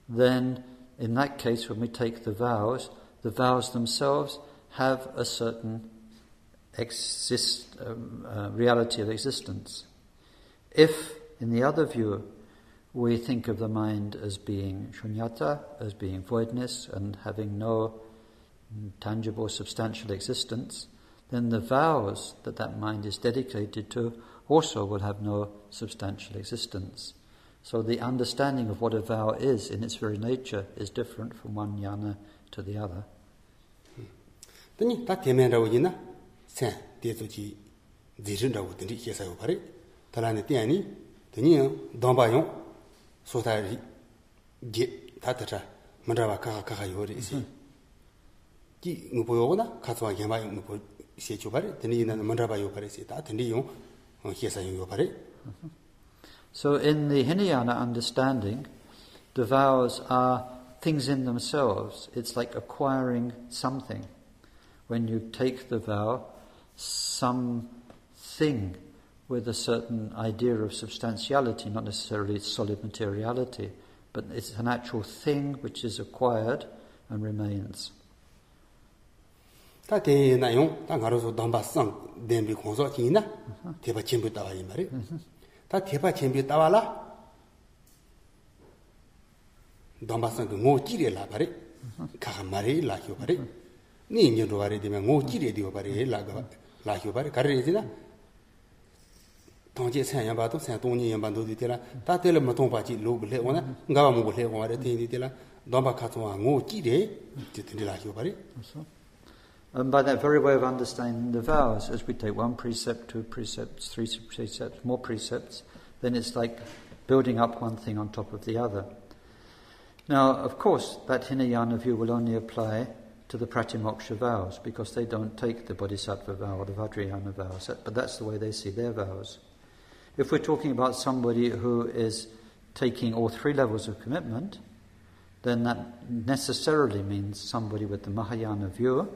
Speaker 1: then in that case when we take the vows themselves have a certain reality of existence. If, in the other view, we think of the mind as being shunyata, as being voidness, and having no tangible, substantial existence, then the vows that mind is dedicated to also will have no substantial existence. So the understanding of what a vow is in its very nature is different from one yana to the other. So in the Hinayana understanding, the vows are things in themselves. It's like acquiring something. When you take the vow, something with a certain idea of substantiality, not necessarily solid materiality, but it's an actual thing which is acquired and remains.
Speaker 2: 다 대나용 다 가로서 domba상 dembi konso china teba chembu tawa imare 다 teba chembu tawala dombasan ngo jire la bare ka mare la hyo bare ni nyo do bare de ngo jire dio bare la hyo bare kare jina tongje san yan ba to san tong ni yan ba do de la ta de le ma tong ba ji lo bu le wona nga ba mo bu le wona de tin de la domba ka tong ngo jire de de la hyo bare.
Speaker 1: And by that very way of understanding the vows, as we take one precept, two precepts, three precepts, more precepts, then it's like building up one thing on top of the other. Now, of course, that Hinayana view will only apply to the Pratimoksha vows, because they don't take the Bodhisattva vow or the Vajrayana vows, but that's the way they see their vows. If we're talking about somebody who is taking all three levels of commitment, then that necessarily means somebody with the Mahayana view.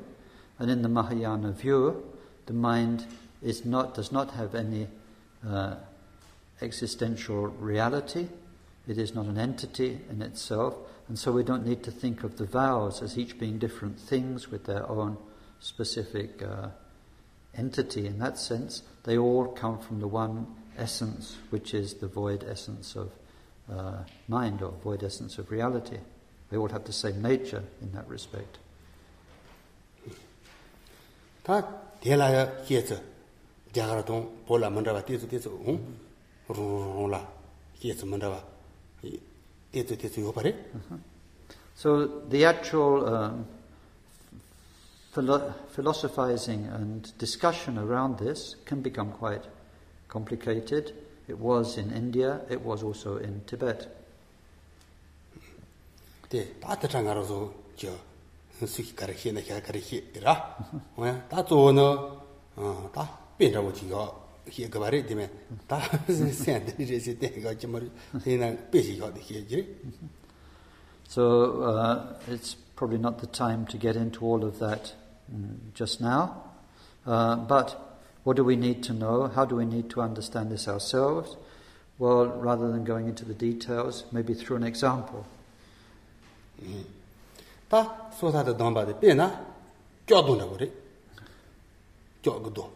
Speaker 1: And in the Mahayana view, the mind does not have any existential reality. It is not an entity in itself, and so we don't need to think of the vows as each being different things with their own specific entity. In that sense, they all come from the one essence, which is the void essence of mind, or void essence of reality. They all have the same nature in that respect.
Speaker 2: 다 대라야 해서 자가라동 볼라 만다바 떼서 루루라 해서 만다바 떼서 요바래.
Speaker 1: So the actual philosophizing and discussion around this can become quite complicated. It was in India, it was also in Tibet.
Speaker 2: 네, 따뜻한가로서 저 수기 가르치는 게 가르치라. 다 좋어는 다变成我 지가 해 그발에 되면 다 센터리에서 때가 좀 그냥 배시가 되지.
Speaker 1: So it's probably not the time to get into all of that just now. But what do we need to know? How do we need to understand this ourselves? Well, rather than going into the details, maybe through an example.
Speaker 2: 다 소사도 domba데 빼나 쪄도나 그래. 쪄고도.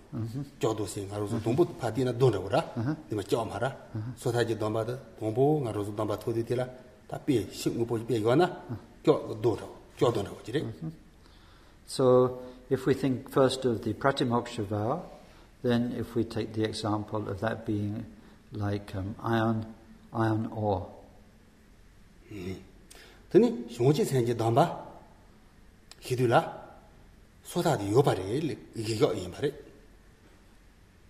Speaker 2: 쪄도시 가로서 동부 파디나 돈라고라. 네가 쪄 말아. 소사지 dom바데 동부 가로서 dom바 토디티라 다 빼. 식무보지 빼거나 쪄도로. 쪄도나 그래.
Speaker 1: So if we think first of the Pratimoksha vow, then if we take the example of that being like iron ore.
Speaker 2: 드니 용지 생지 dom바 히둘라 소다디 요바레 이게가 이 말에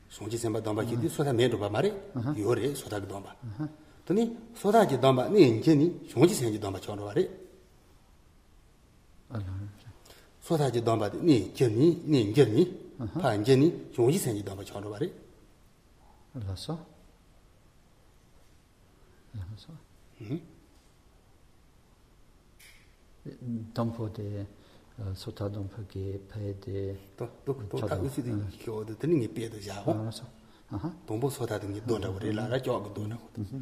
Speaker 2: 송지 셈바 dom바 히디 소다 메도바 말에 요레 소다기 dom바 드니 소다지 dom바 니 인제니 용지 생지 dom바 쳐로 말에 소다지 dom바 니 제니 니 인제니 반제니 용지 생지 dom바 쳐로 말에
Speaker 1: 알았어? dompo sota dompo che pede
Speaker 2: 또 우스디 교도 드는 게 빼도 자고 동보 소다 등이 돈다 그래라 저거 돈나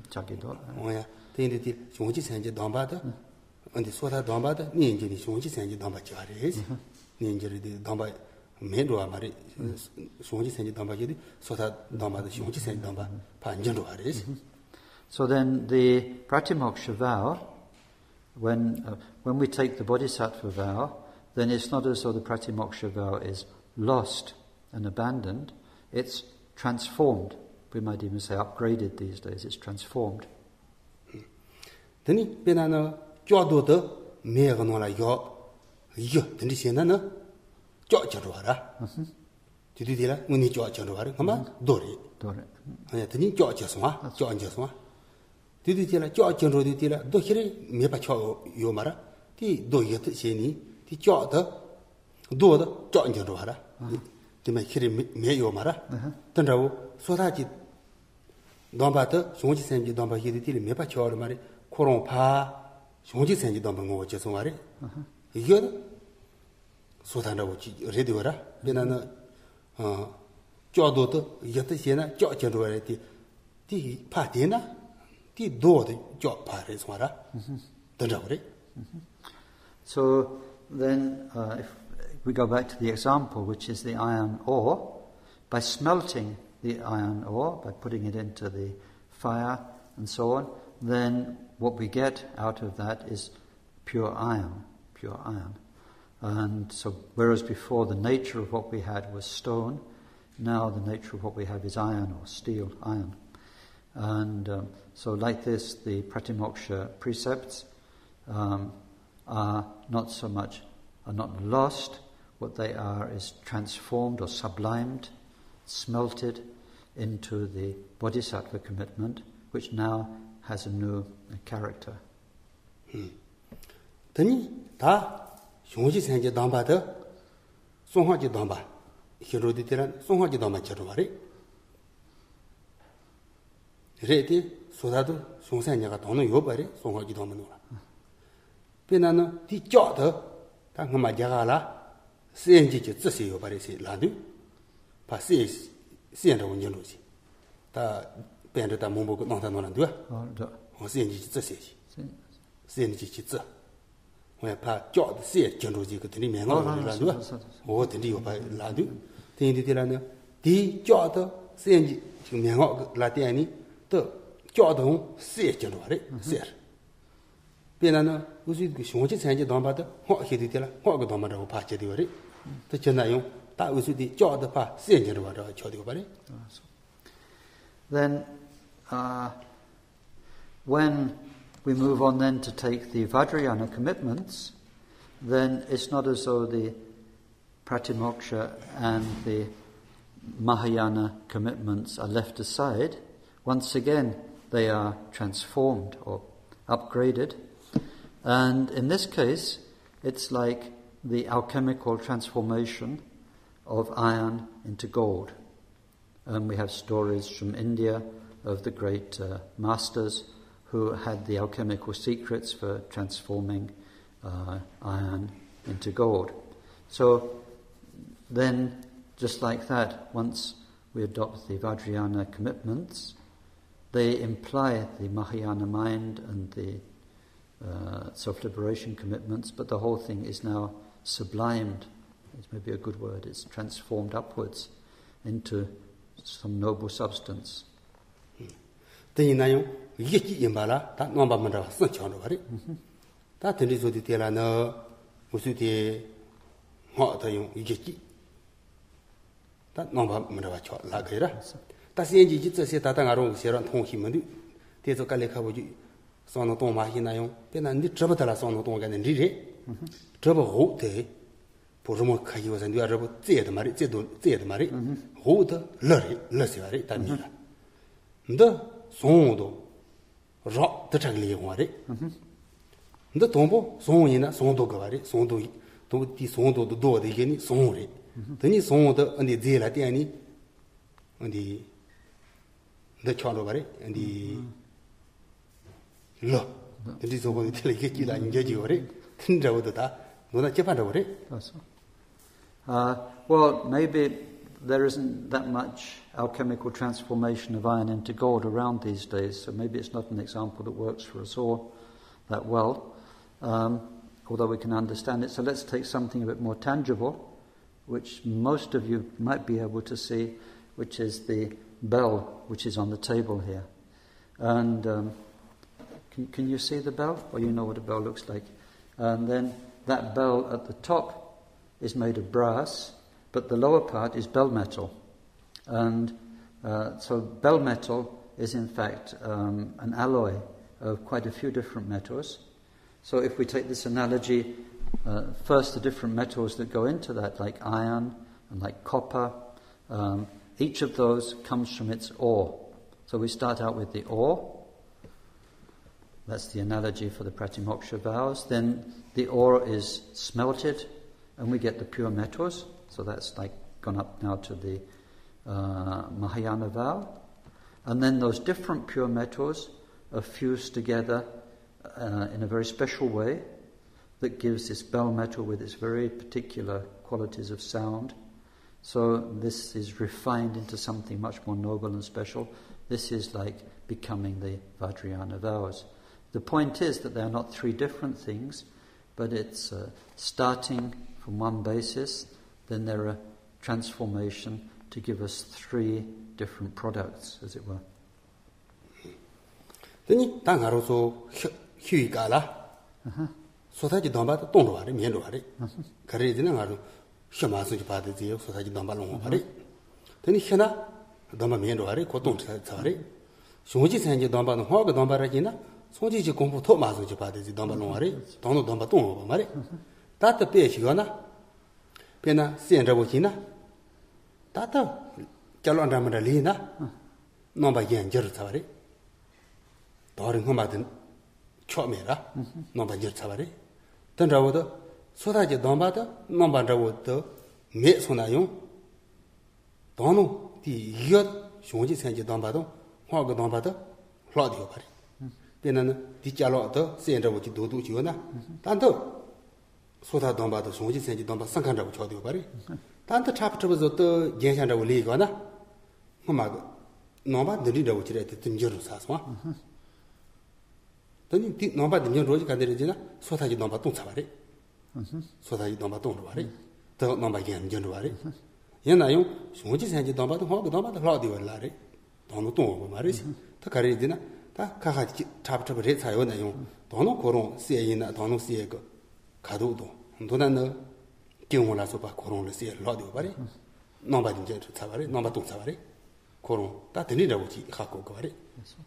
Speaker 1: 자기도
Speaker 2: 뭐야 데인데 종지 생제 dom바다 근데 소다 dom바다 니인지니 종지 생제 dom바 자래 니인지리 dom바 메도아 말이 종지 생제 dom바지 소다 dom바다 종지 생제 dom바 반전도 하래.
Speaker 1: So then the Pratimoksha vow, when we take the Bodhisattva vow, then it's not as though the Pratimoksha vow is lost and abandoned, it's transformed. We might even say upgraded these days, it's transformed.
Speaker 2: Then, Benana, Jododa, Meganora, yo, then this Yenana, Georgia. Did you tell when you Georgia? Come on, Dory. Then you Georgia, Georgia. Did you tell Georgia Roditilla, do here, Mepacho, Yomara, the do yet Seni, the Jota, do the Georgia Rohara. They make him Mayomara. Tandrao, so that it Dombata, Sonji Sanji Domba Hiditi, Mepacho, Mari, Coron Pa, Sonji Sanji Domba Jesomari. You so that I would ready ora, Benana Jodoto, Yatasena, Georgia Royalty, the Patina. The door the job paris wara. The
Speaker 1: So then if we go back to the example, which is the iron ore, by smelting the iron ore, by putting it into the fire and so on, then what we get out of that is pure iron. And so whereas before the nature of what we had was stone, now the nature of what we have is iron or steel, iron. And so like this, the Pratimoksha precepts are not lost. What they are is transformed or sublimed, smelted into the bodhisattva commitment, which now has a new character.
Speaker 2: Tani ta shungji sanje damba de songhaji damba hiro de tiran songhaji damba charwari reti sodadu songsan ga dono yobare songhaji damba no penana ti jode ta ngama jaga la senji ji zise yobare se la du pa se sen ro nyen lo ji ta ben de ta mongbo ko nang ta no lan du o senji ji zise ji senji ji zise我怕叫的些建筑这个这里面我来对吧我这里有把来对对对了呢第叫的些就面我来店里的叫的些建筑的些别人呢我是个兄弟参加当把的我写对了我个当把的我怕接对了这现在用大卫说的叫的怕些建筑的敲对吧
Speaker 1: Then when we move on then to take the Vajrayana commitments, then it's not as though the Pratimoksha and the Mahayana commitments are left aside. Once again, they are transformed or upgraded. And in this case, it's like the alchemical transformation of iron into gold. And we have stories from India of the great masters who had the alchemical secrets for transforming iron into gold. So then, just like that, once we adopt the Vajrayana commitments, they imply the Mahayana mind and the self-liberation commitments, but the whole thing is now sublimed. It's maybe a good word. It's transformed upwards into some noble substance.
Speaker 2: 이게 인바라 다 넘바면다 선창로 가리 다 들리소디 때라는 무수디 뭐다용 이게 다 넘바면다 쳐 라게라 다 신지这些 다당아로写런 통히면도 대저 갈래 가보지 선노 동마히나용 배난디 접어달라 선노 동가는 리리 접어 호대 보르모 가기와서 뉘아 접어 째的말이 째도 말이 호더 러리 러시와리 단니라 근데 송도 ro de chang li hwa re nda tongbo song yin na song do ga re song do do di song do do de ge ni song re de ni song de andi je la tian ni andi de chang lo ba re andi lo de di so go de le ge ji la yin ge ji re tin zhe wo de da no na je pan zhe re
Speaker 1: well, maybe there isn't that much alchemical transformation of iron into gold around these days, so maybe it's not an example that works for us all that well, although we can understand it. So let's take something a bit more tangible, which most of you might be able to see, which is the bell which is on the table here. And can you see the bell? Well, you know what a bell looks like. And then that bell at the top is made of brass, but the lower part is bell metal. And so bell metal is in fact an alloy of quite a few different metals. So if we take this analogy, first the different metals that go into that, like iron and like copper, each of those comes from its ore. So we start out with the ore. That's the analogy for the Pratimoksha vows. Then the ore is smelted and we get the pure metals. So that's like gone up now to the Mahayana vow. And then those different pure metals are fused together in a very special way that gives this bell metal with its very particular qualities of sound. So this is refined into something much more noble and special. This is like becoming the Vajrayana vows. The point is that they are not three different things. but it's starting from one basis, then there are transformation to give us 3 different products, as it were.
Speaker 2: Then 당하로서 휴이가라. 소사지 domba 동로 와리 면로 와리. 그래지는 가로 셔마스지 바데지요 소사지 domba 롱 와리. then 현아 domba 면로 와리 고동 차와리. 송지 산지 dom바는 화가 dom바라지나 송지지 공부 더 마스지 바데지 domba 롱 와리. 동로 domba 동로 와리. 다다 배시거나 배나 시엔저보지나 다다 결론하면 리나 넘바 연결 차와리. 다른 것마든 처음이라 넘바질 차바리 던라고도 소다지 넘바도 넘바라고도 매소나용 돈노 디 이거 쇼지 생지 넘바도 화가 넘바도 흘러디어 바리 되는 디자로도 세엔저보지 도도지거나 단도 소다 넘바도 쇼지 생지 넘바 상칸라고 쳐디어 바리 단도 차프트버서 또 예산라고 리거나 뭐마도 넘바 느리라고 지레 든저로 사서 then the number the road can there sotaji number don't savare. Sotaji number don't worry. The number again January. Yenayo, Smoji Sanji number the hog number the Claudio Larry. Don't marriage. The Caridina, that Kaha chapter of Red Sayonayo, Dono Coron, see in a Dono Siego, Cadudo, Donano, Gimola Sopa Coron, see a Lodi Barry. Number in Jet Savare, number two Savare. Coron, that the leader would Hako Gari.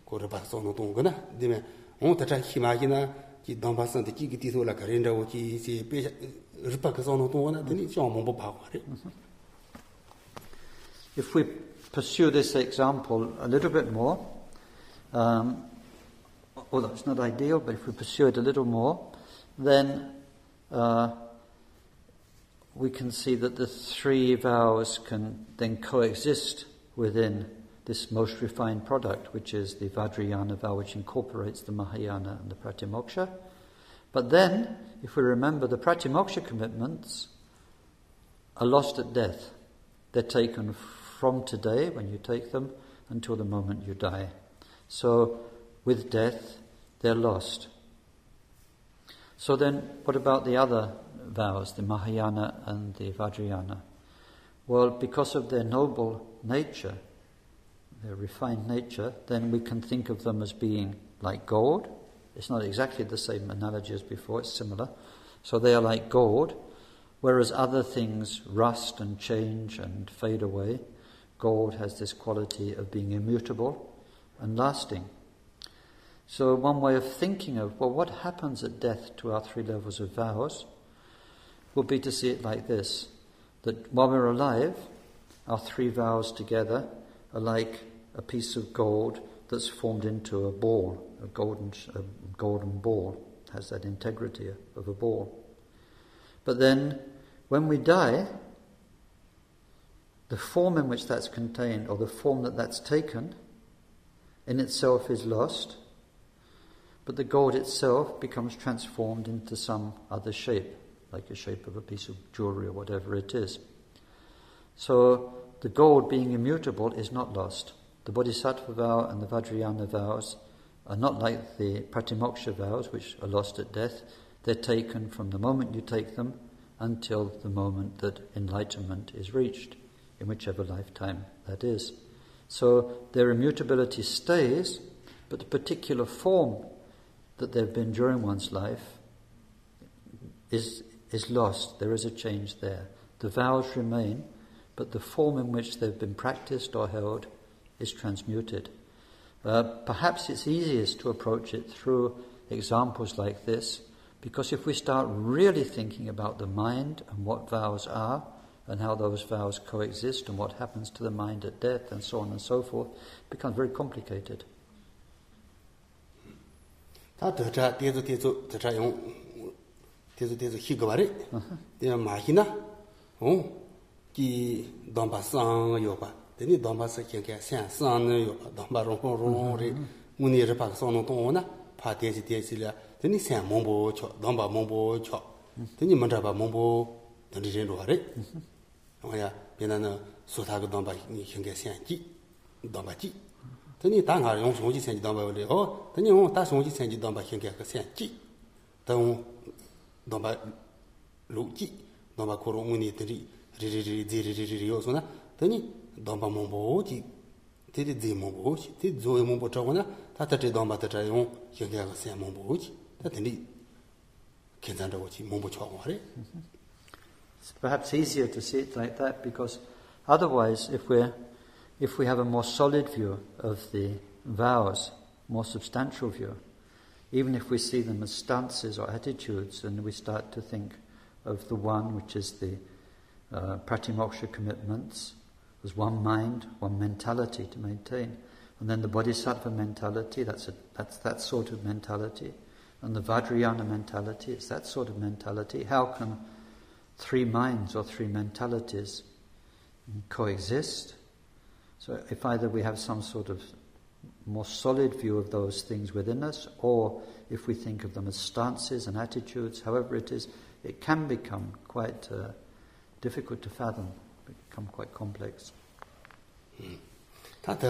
Speaker 2: Corabasono Dongana, Dime. On tata himagina ki dombasan de ki tiso la karenda o ki si pe ripa ka sono tona de ni chomo bo pa.
Speaker 1: If we pursue this example a little bit more, although it's not ideal, but if we pursue it a little more, then we can see that the 3 vows can then coexist within this most refined product, which is the Vajrayana vow, which incorporates the Mahayana and the Pratimoksha. But then, if we remember, the Pratimoksha commitments are lost at death. They're taken from today, when you take them, until the moment you die. So, with death, they're lost. So then, what about the other vows, the Mahayana and the Vajrayana? Well, because of their noble nature, their refined nature, then we can think of them as being like gold. It's not exactly the same analogy as before, it's similar. So they are like gold, whereas other things rust and change and fade away. Gold has this quality of being immutable and lasting. So one way of thinking of, well, what happens at death to our 3 levels of vows would be to see it like this, that while we're alive, our 3 vows together are like a piece of gold that's formed into a ball, a golden ball, has that integrity of a ball. But then, when we die, the form in which that's contained, or the form that that's taken, in itself is lost, but the gold itself becomes transformed into some other shape, like a shape of a piece of jewelry or whatever it is. So, the gold being immutable is not lost. The Bodhisattva vow and the Vajrayana vows are not like the Pratimoksha vows, which are lost at death. They're taken from the moment you take them until the moment that enlightenment is reached, in whichever lifetime that is. So their immutability stays, but the particular form that they've been during one's life is lost. There is a change there. The vows remain, but the form in which they've been practiced or held is transmuted. Perhaps it's easiest to approach it through examples like this, because if we start really thinking about the mind and what vows are, and how those vows coexist, and what happens to the mind at death, and so on and so forth, it becomes very complicated.
Speaker 2: Then Dombasa can get San, Domba Ron, Muni Repak Sono Tona, Patesi Tesila, then he sang Mombo, Domba Mombo, then you Mandaba Mombo, then the General. Oh, yeah, Benana Sotago Domba, you can get Sanji, Domba G. Then you Tanga, Yon Soji Sanji Domba, oh, then you won't touch Soji Sanji Domba, can get Sanji. Don't domba luji domba koronguni teri ri yosona tani domba momboji teri zi momboji ti zoe mombo chagona tatati domba tatayon yongya se momboji tatani kenzanda wochi mombo chagore.
Speaker 1: It's perhaps easier to see it like that, because otherwise, if we have a more solid view of the vows, more substantial view, even if we see them as stances or attitudes, and we start to think of the one, which is the pratimoksha commitments, as one mind, one mentality to maintain, and then the bodhisattva mentality, that's that sort of mentality, and the vajrayana mentality, it's that sort of mentality. How can three minds or three mentalities coexist? So if either we have some sort of more solid view of those things within us, or if we think of them as stances and attitudes, however it is, it can become quite difficult to fathom, become quite complex. That's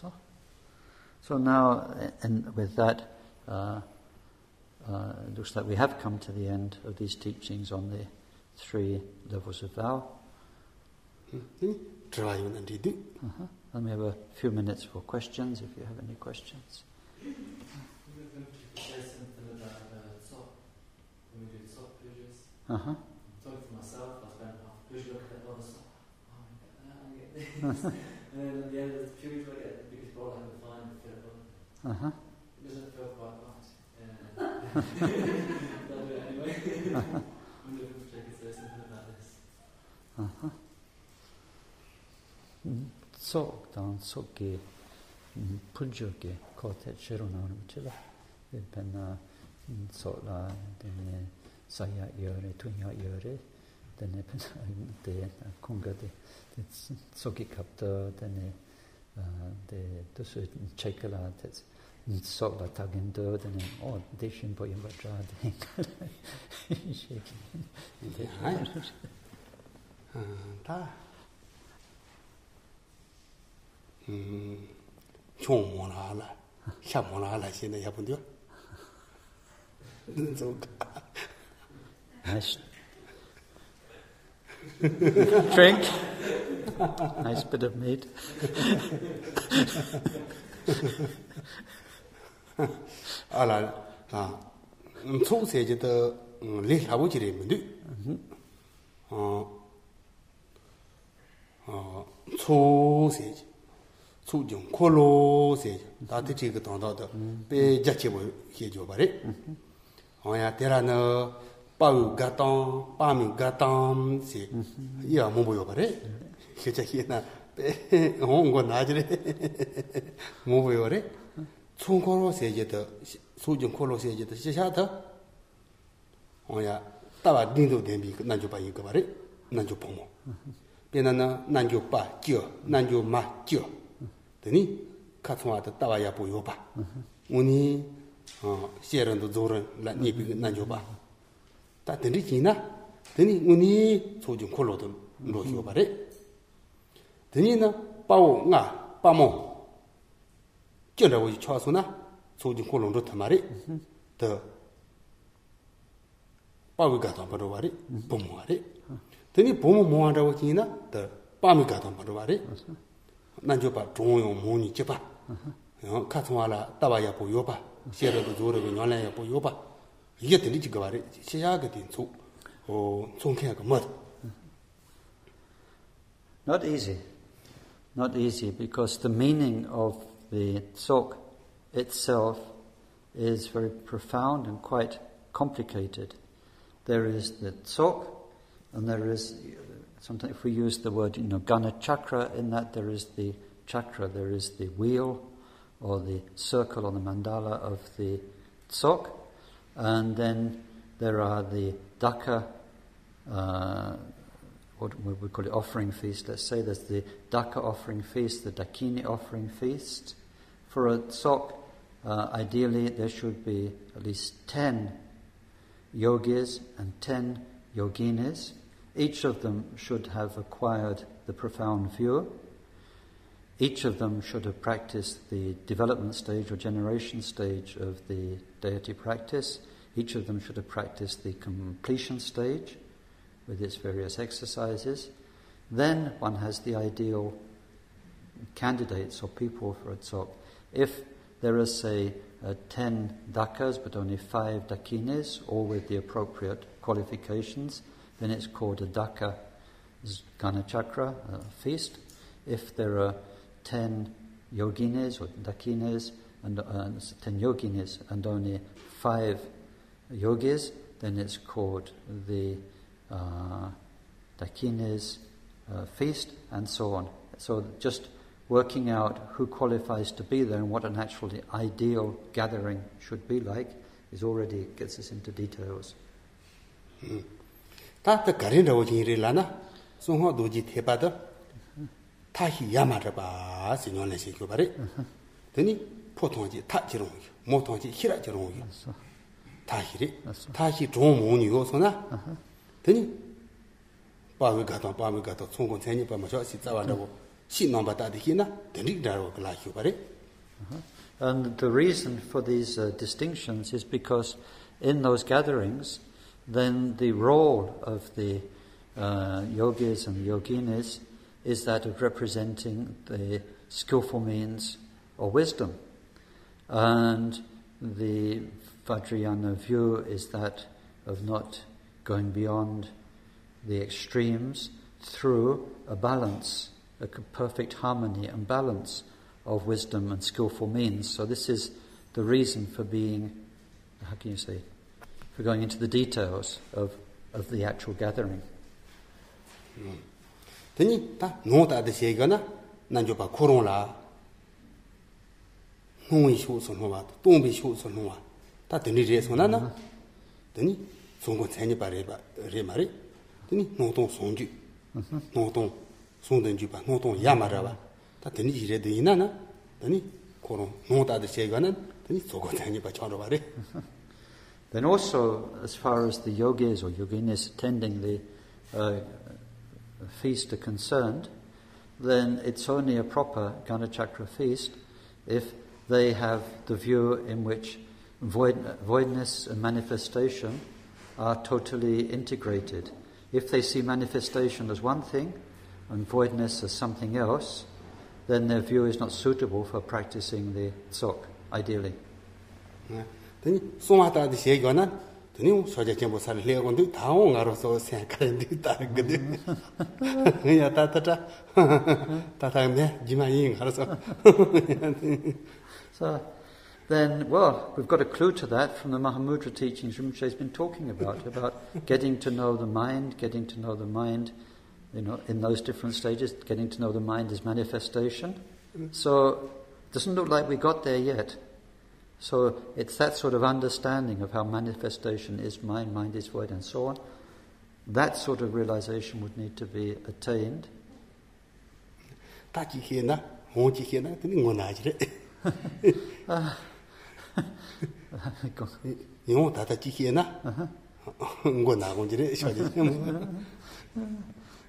Speaker 1: all. So now, and with that, it looks like we have come to the end of these teachings on the 3 levels of vow. And we have a few minutes for questions, if you have any questions.
Speaker 3: Say something about SOP, when we do the SOP pujas. I'm talking for myself, I spend half the puja looking at all the SOP. Oh, I get that, I get this. And then at the end of the puja, I get the biggest bowl I can find and fill it up. It doesn't feel quite right. I'll do it anyway. I'm looking for check and say something about this.
Speaker 1: So, down so ke puja ke kote chero na chela. Pen so la den saya yore tunya yore den pen de konga de so ke kapta den de to so chekala tet so la tagendo den oh de shin po yamba tra de
Speaker 2: ta 총 모나라 샤 모나라 신의 야분들
Speaker 1: nice drink, nice bit of meat.
Speaker 2: 알아 총세제의 레하고지레면도 초세제 초중 콜로세제 다들 그 동도도 배자치고 해줘 버리 어야 때라는 빠우가동 빠미가동 시 야 뭐 보여 버리 해자기나 배 온거 나지래 뭐 보여 버리 총콜로세제도 소중 콜로세제도 시샤다 어야 따와 딩도 된비 난조 봐 이거 버리 난조 보모 배나나 난조 빠죠 난조 마죠 되니 카츠마다 따와야 보여 봐 오니 시에런도 조런 라니비 난조 봐 다 되니지나 되니 오니 소중 콜로도 로히오 바래 되니나 빠오가 빠모 쩌라고 쳐서나 소중 콜로도 타마리 더 빠위가도 바로 바리 보모하리 되니 보모 모한다고 지나 더 빠미가도 바로 바리 난조바 종용 모니 제바 카츠마라 따와야 보여 봐 시에런도 조르고 녀라야 보여 봐 이게 들리지 그 말이 시작이 된 총खे가 뭐
Speaker 1: Not easy, because the meaning of the tsok itself is very profound and quite complicated. There is the tsok, and there is, sometimes if we use the word, Gana chakra, in that there is the chakra, there is the wheel, or the circle or the mandala of the tsok, and then there are the daka, what we call it, offering feast. Let's say there's the daka offering feast, the dakini offering feast. For a tsok, ideally there should be at least 10 yogis and 10 yoginis. Each of them should have acquired the profound view. each of them should have practiced the development stage or generation stage of the deity practice. Each of them should have practiced the completion stage with its various exercises. Then one has the ideal candidates or people for a dzog. If there are, say, 10 dakas but only 5 dakinis, all with the appropriate qualifications, then it's called a daka ganachakra feast. If there are 10 yoginis or dakinis and 10 yoginis and only 5 yogis, then it's called the dakinis feast, and so on. So just working out who qualifies to be there and what an actually ideal gathering should be like is already gets us into details.
Speaker 2: Tata karinda wajin lana songho doji thepata tahi yamara ba sinyon le sikyo bare. Teni potongji ta jirong mo tongji hira jirong tahi re tahi zhong mo ni yo sona. Teni bawe gato songgon tseni ba ma si zawa dawo si nomba da de hina teni dawo la hyo bare.
Speaker 1: And the reason for these distinctions is because in those gatherings, then the role of the yogis and yoginis is that of representing the skillful means or wisdom. And the Vajrayana view is that of not going beyond the extremes through a balance, a perfect harmony and balance of wisdom and skillful means. So this is the reason for being, how can you say, for going into the details of the actual gathering.
Speaker 2: Teni ta no ta de se gana nan jo ba korong la nong shu so no wa dong bi shu so no wa ta teni re so na na teni song go tsani ba re ma re teni no dong song ju no dong song den ju ba no dong ya ma ra ba ta teni ji re de ina na teni korong no ta de se gana teni so go tsani ba cha ro ba re.
Speaker 1: Then also, as far as the yogis or yoginis attending the feast are concerned, then it's only a proper Ganachakra feast if they have the view in which voidness and manifestation are totally integrated. If they see manifestation as one thing and voidness as something else, then their view is not suitable for practicing the dzog, ideally.
Speaker 2: Yeah. Teni somata de se gana teni soja chembo sar le gon du taong aro so se karen du ta gde ya ta me jima yin aro so.
Speaker 1: So then, well, we've got a clue to that from the Mahamudra teachings Rinpoche has been talking about getting to know the mind, you know, in those different stages, getting to know the mind as manifestation. So it doesn't look like we got there yet. So it's that sort of understanding of how manifestation is mind, mind is void, and so on. That sort of realization would need to be attained.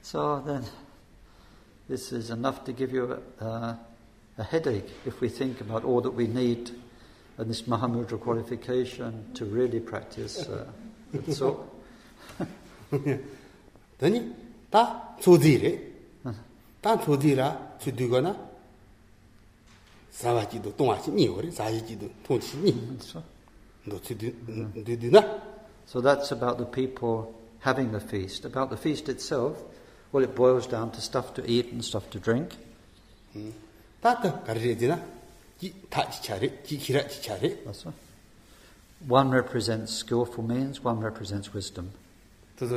Speaker 1: So then, this is enough to give you a headache if we think about all that we need and this Mahamudra qualification to really practice the dzog.
Speaker 2: Then, ta tsudire, ta tsudira tsudugana, savaji do tongachi ni ore, saji do tongchi ni. Do tsuduna.
Speaker 1: So that's about the people having the feast. About the feast itself, well, it boils down to stuff to eat and stuff to drink.
Speaker 2: Tata karirina.
Speaker 1: One represents skillful means, one represents wisdom.
Speaker 2: And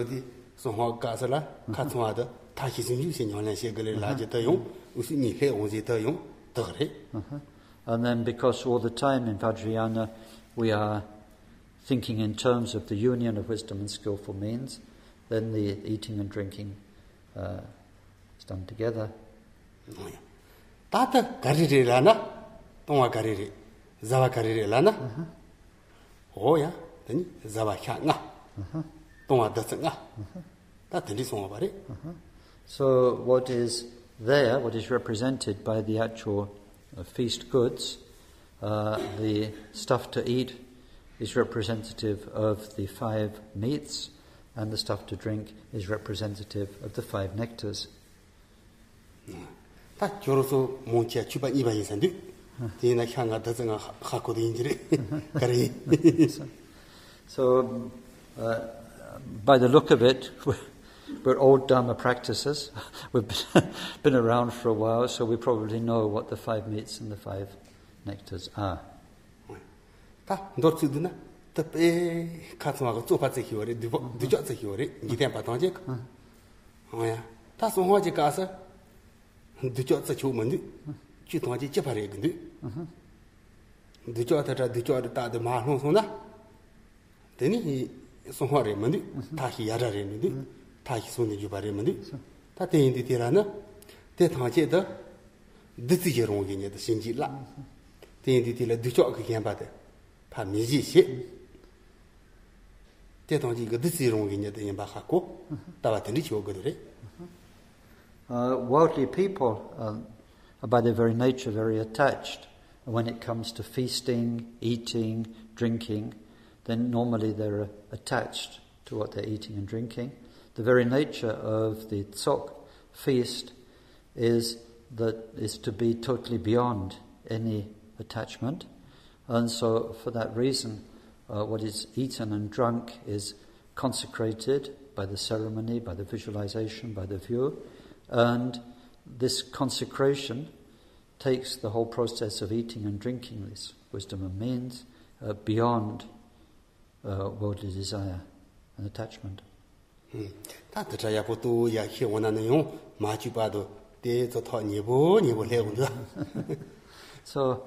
Speaker 1: then because all the time in Vajrayana we are thinking in terms of the union of wisdom and skillful means, then the eating and drinking is done together.
Speaker 2: Tata karirana. Tonga kariri, zawa kariri lana. Oh ya, teni zawa kya nga. Tonga datsa nga. Ta teni songa bare.
Speaker 1: So what is there, what is represented by the actual feast goods, the stuff to eat is representative of the 5 meats, and the stuff to drink is representative of the 5 nectars. So, by the look of it, we're old Dharma practices. We've been around for a while, so we probably know what the 5 meats and the 5 nectars are. Worldly people are by their very nature very attached. When it comes to feasting, eating, drinking, then normally they're attached to what they're eating and drinking. The very nature of the tsok feast is to be totally beyond any attachment. And so for that reason, what is eaten and drunk is consecrated by the ceremony, by the visualization, by the view. And this consecration takes the whole process of eating and drinking, this wisdom and means, beyond worldly desire and attachment. So,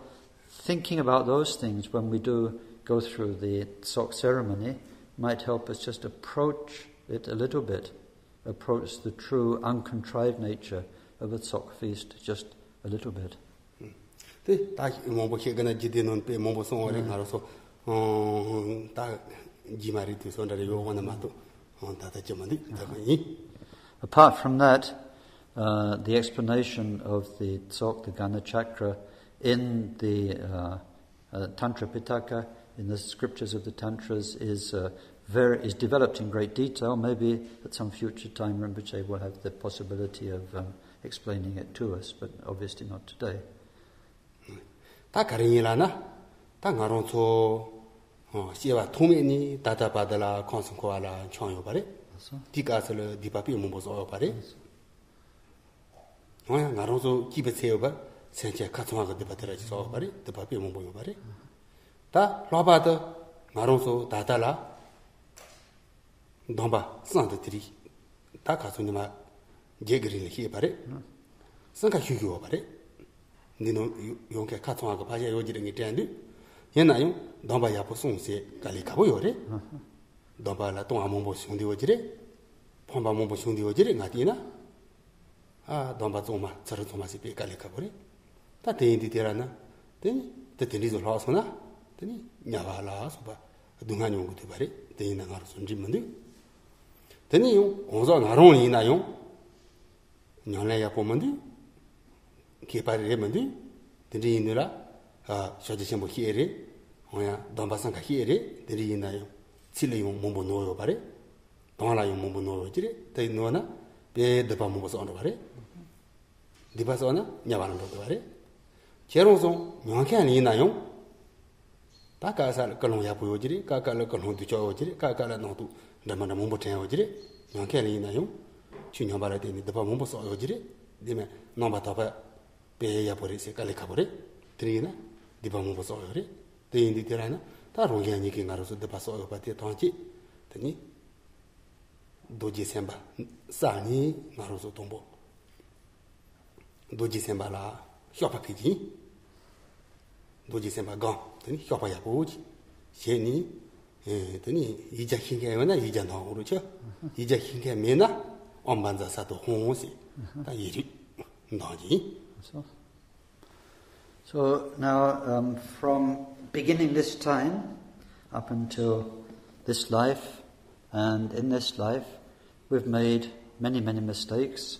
Speaker 1: thinking about those things when we do go through the tsok ceremony might help us just approach it a little bit, approach the true uncontrived nature of a tsok feast just a little bit. Apart from that, the explanation of the tsok, the Gana Chakra, in the Tantra Pitaka, in the scriptures of the Tantras, is developed in great detail. Maybe at some future time Rinpoche will have the possibility of explaining it to us, but obviously not today. So now, from beginning this time up until this life, and in this life, we've made many, many mistakes.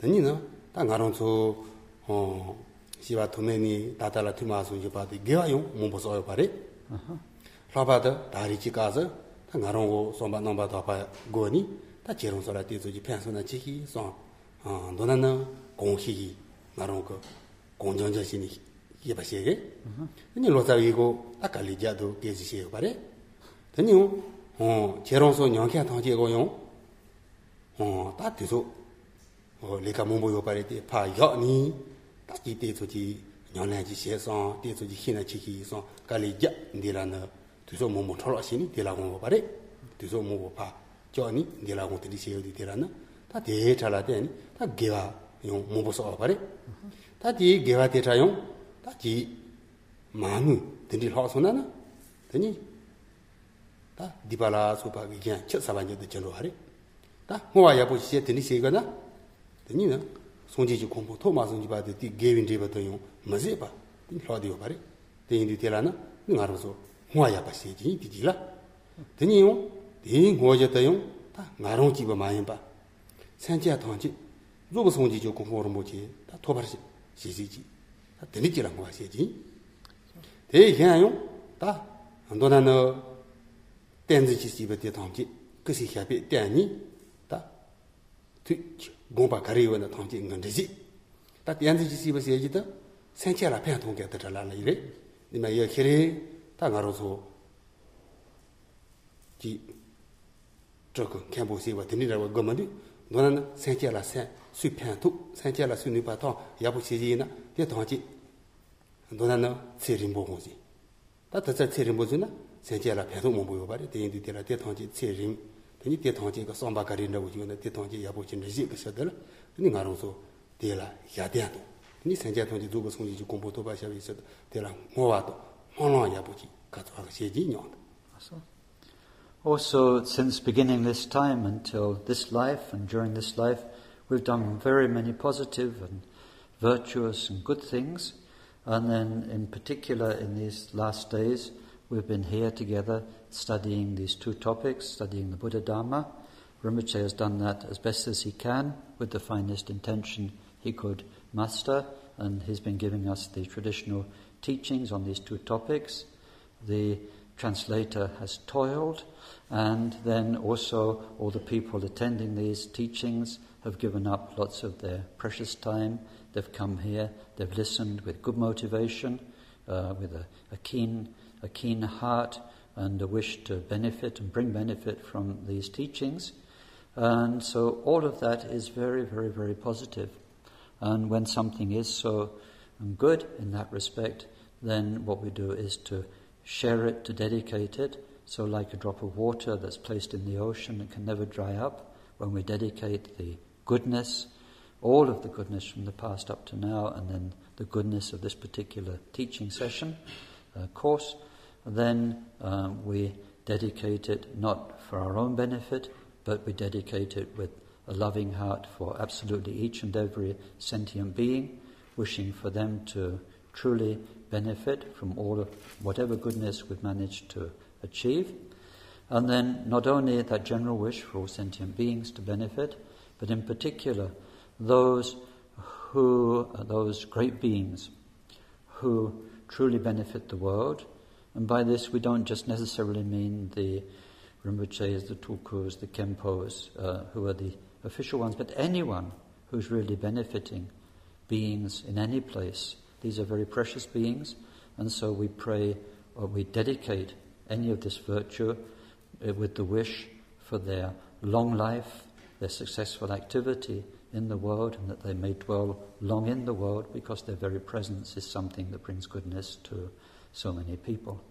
Speaker 2: Tenino, Tangaronso, Siva Tumeni, Tatala Tumasu, Jipati, Gayo, Mumboso Pare, Rabata, Tarichi Gaza, Tangarongo, Somba Nomba Tapa, Goni, Tachiron Solati, Japan, Chiki, Son, Donana, Gonhi, Naronko, Gonjani, Yabasege, and you lot of ego, Akali Jado, Gezi Pare. Then you, Cheronso, Yanka, Tantiago, that is all. Leka Mumbo Yoparete, Pa Yoni, Taki Tetuji, Yanaji Sheson, Tetuji Hina Chiki, son, Kalija, Dilana, to so Momo Torosini, de la Pare, to so Mobo Pa, Johnny, de la Montelicio di Tirana, Tati Chaladen, that gave a young Mobos Opare, Tati gave a Tetrayon, Tati Manu, the Dil Horsonana, Tani, that Dibala Super began Chesavanja the January, that Moayapo said Tenisegana. Nina, Sonji Compo Thomas and Jibati gave in Jibaton, Mazepa, in Claudio Pare, the Indiana, Narazo, Huaya Passage, Tijila. The Nio, the Ingojatayon, Naron Jiba Mayamba, Santia Tonji, Robosonji Comformochi, that Tobas, Sisi, the Nijila Moaseji. They can, that, and Donano, Tenzi Siba de Tonji, because he happy Danny, that, Twitch. Gomba Kariwa and the Tonji and Dizzy. That the Anzi was agita, Sanchela Panton get the Talana, the Maya Kiri, Tangaroso, G. Drupon Khenpo see what the needle was Gomandi, Donan, Sanchela San, Sweet Pantu, Sanchela Sunipaton, Yabuchina, the Tonji, and Donana, Serimbo Hosi. That is a Serimbozina, Sanchela Pantu, the Indiana Tonji, Serim. The Tonji, Somba Carina, with you and the Tonji Yabuchin Zik, Sadel, and Naroso, Dela, Yadiano. Nisanja Tonji Dubas, when you compoto by Shavi said, Dela, Moato, Mono Yabuchi, Catwa,
Speaker 1: Also, since beginning this time until this life and during this life, we've done very many positive and virtuous and good things. And then, in particular, in these last days, we've been here together studying these two topics, studying the Buddha Dharma. Rinpoche has done that as best as he can with the finest intention he could muster, and he's been giving us the traditional teachings on these two topics. The translator has toiled, and then also all the people attending these teachings have given up lots of their precious time. They've come here, they've listened with good motivation, with a keen heart, and a wish to benefit and bring benefit from these teachings. And so all of that is very, very, very positive. And when something is so good in that respect, then what we do is to share it, to dedicate it. So like a drop of water that's placed in the ocean, it can never dry up. When we dedicate the goodness, all of the goodness from the past up to now, and then the goodness of this particular teaching session, course, then we dedicate it not for our own benefit, but we dedicate it with a loving heart for absolutely each and every sentient being, wishing for them to truly benefit from all of whatever goodness we've managed to achieve. And then not only that general wish for all sentient beings to benefit, but in particular those great beings who truly benefit the world, And by this we don't just necessarily mean the Rinpoches, the Tulkus, the Khenpos, who are the official ones, but anyone who's really benefiting, beings in any place. These are very precious beings, and so we pray or we dedicate any of this virtue with the wish for their long life, their successful activity in the world, and that they may dwell long in the world, because their very presence is something that brings goodness to so many people.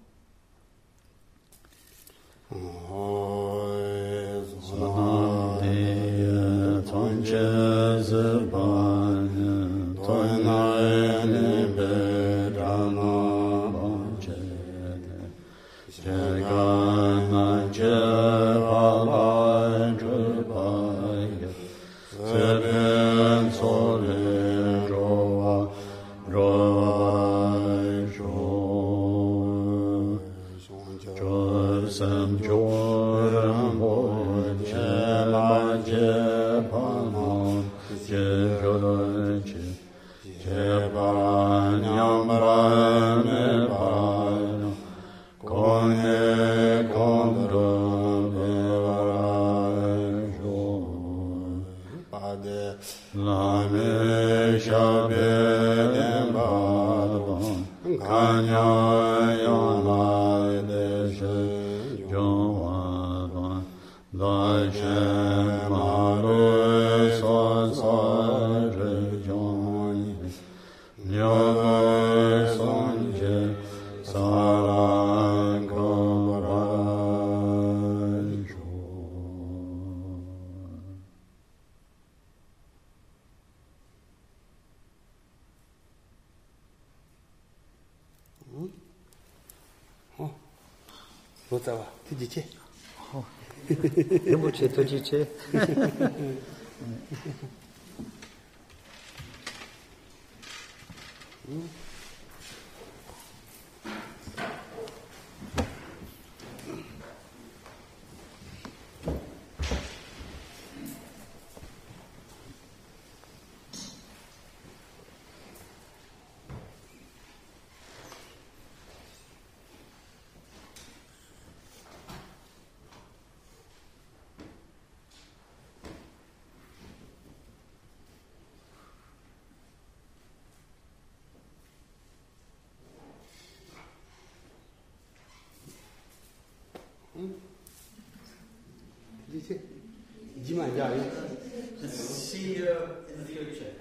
Speaker 1: Rinpoche Tojiche.
Speaker 3: See you in the future.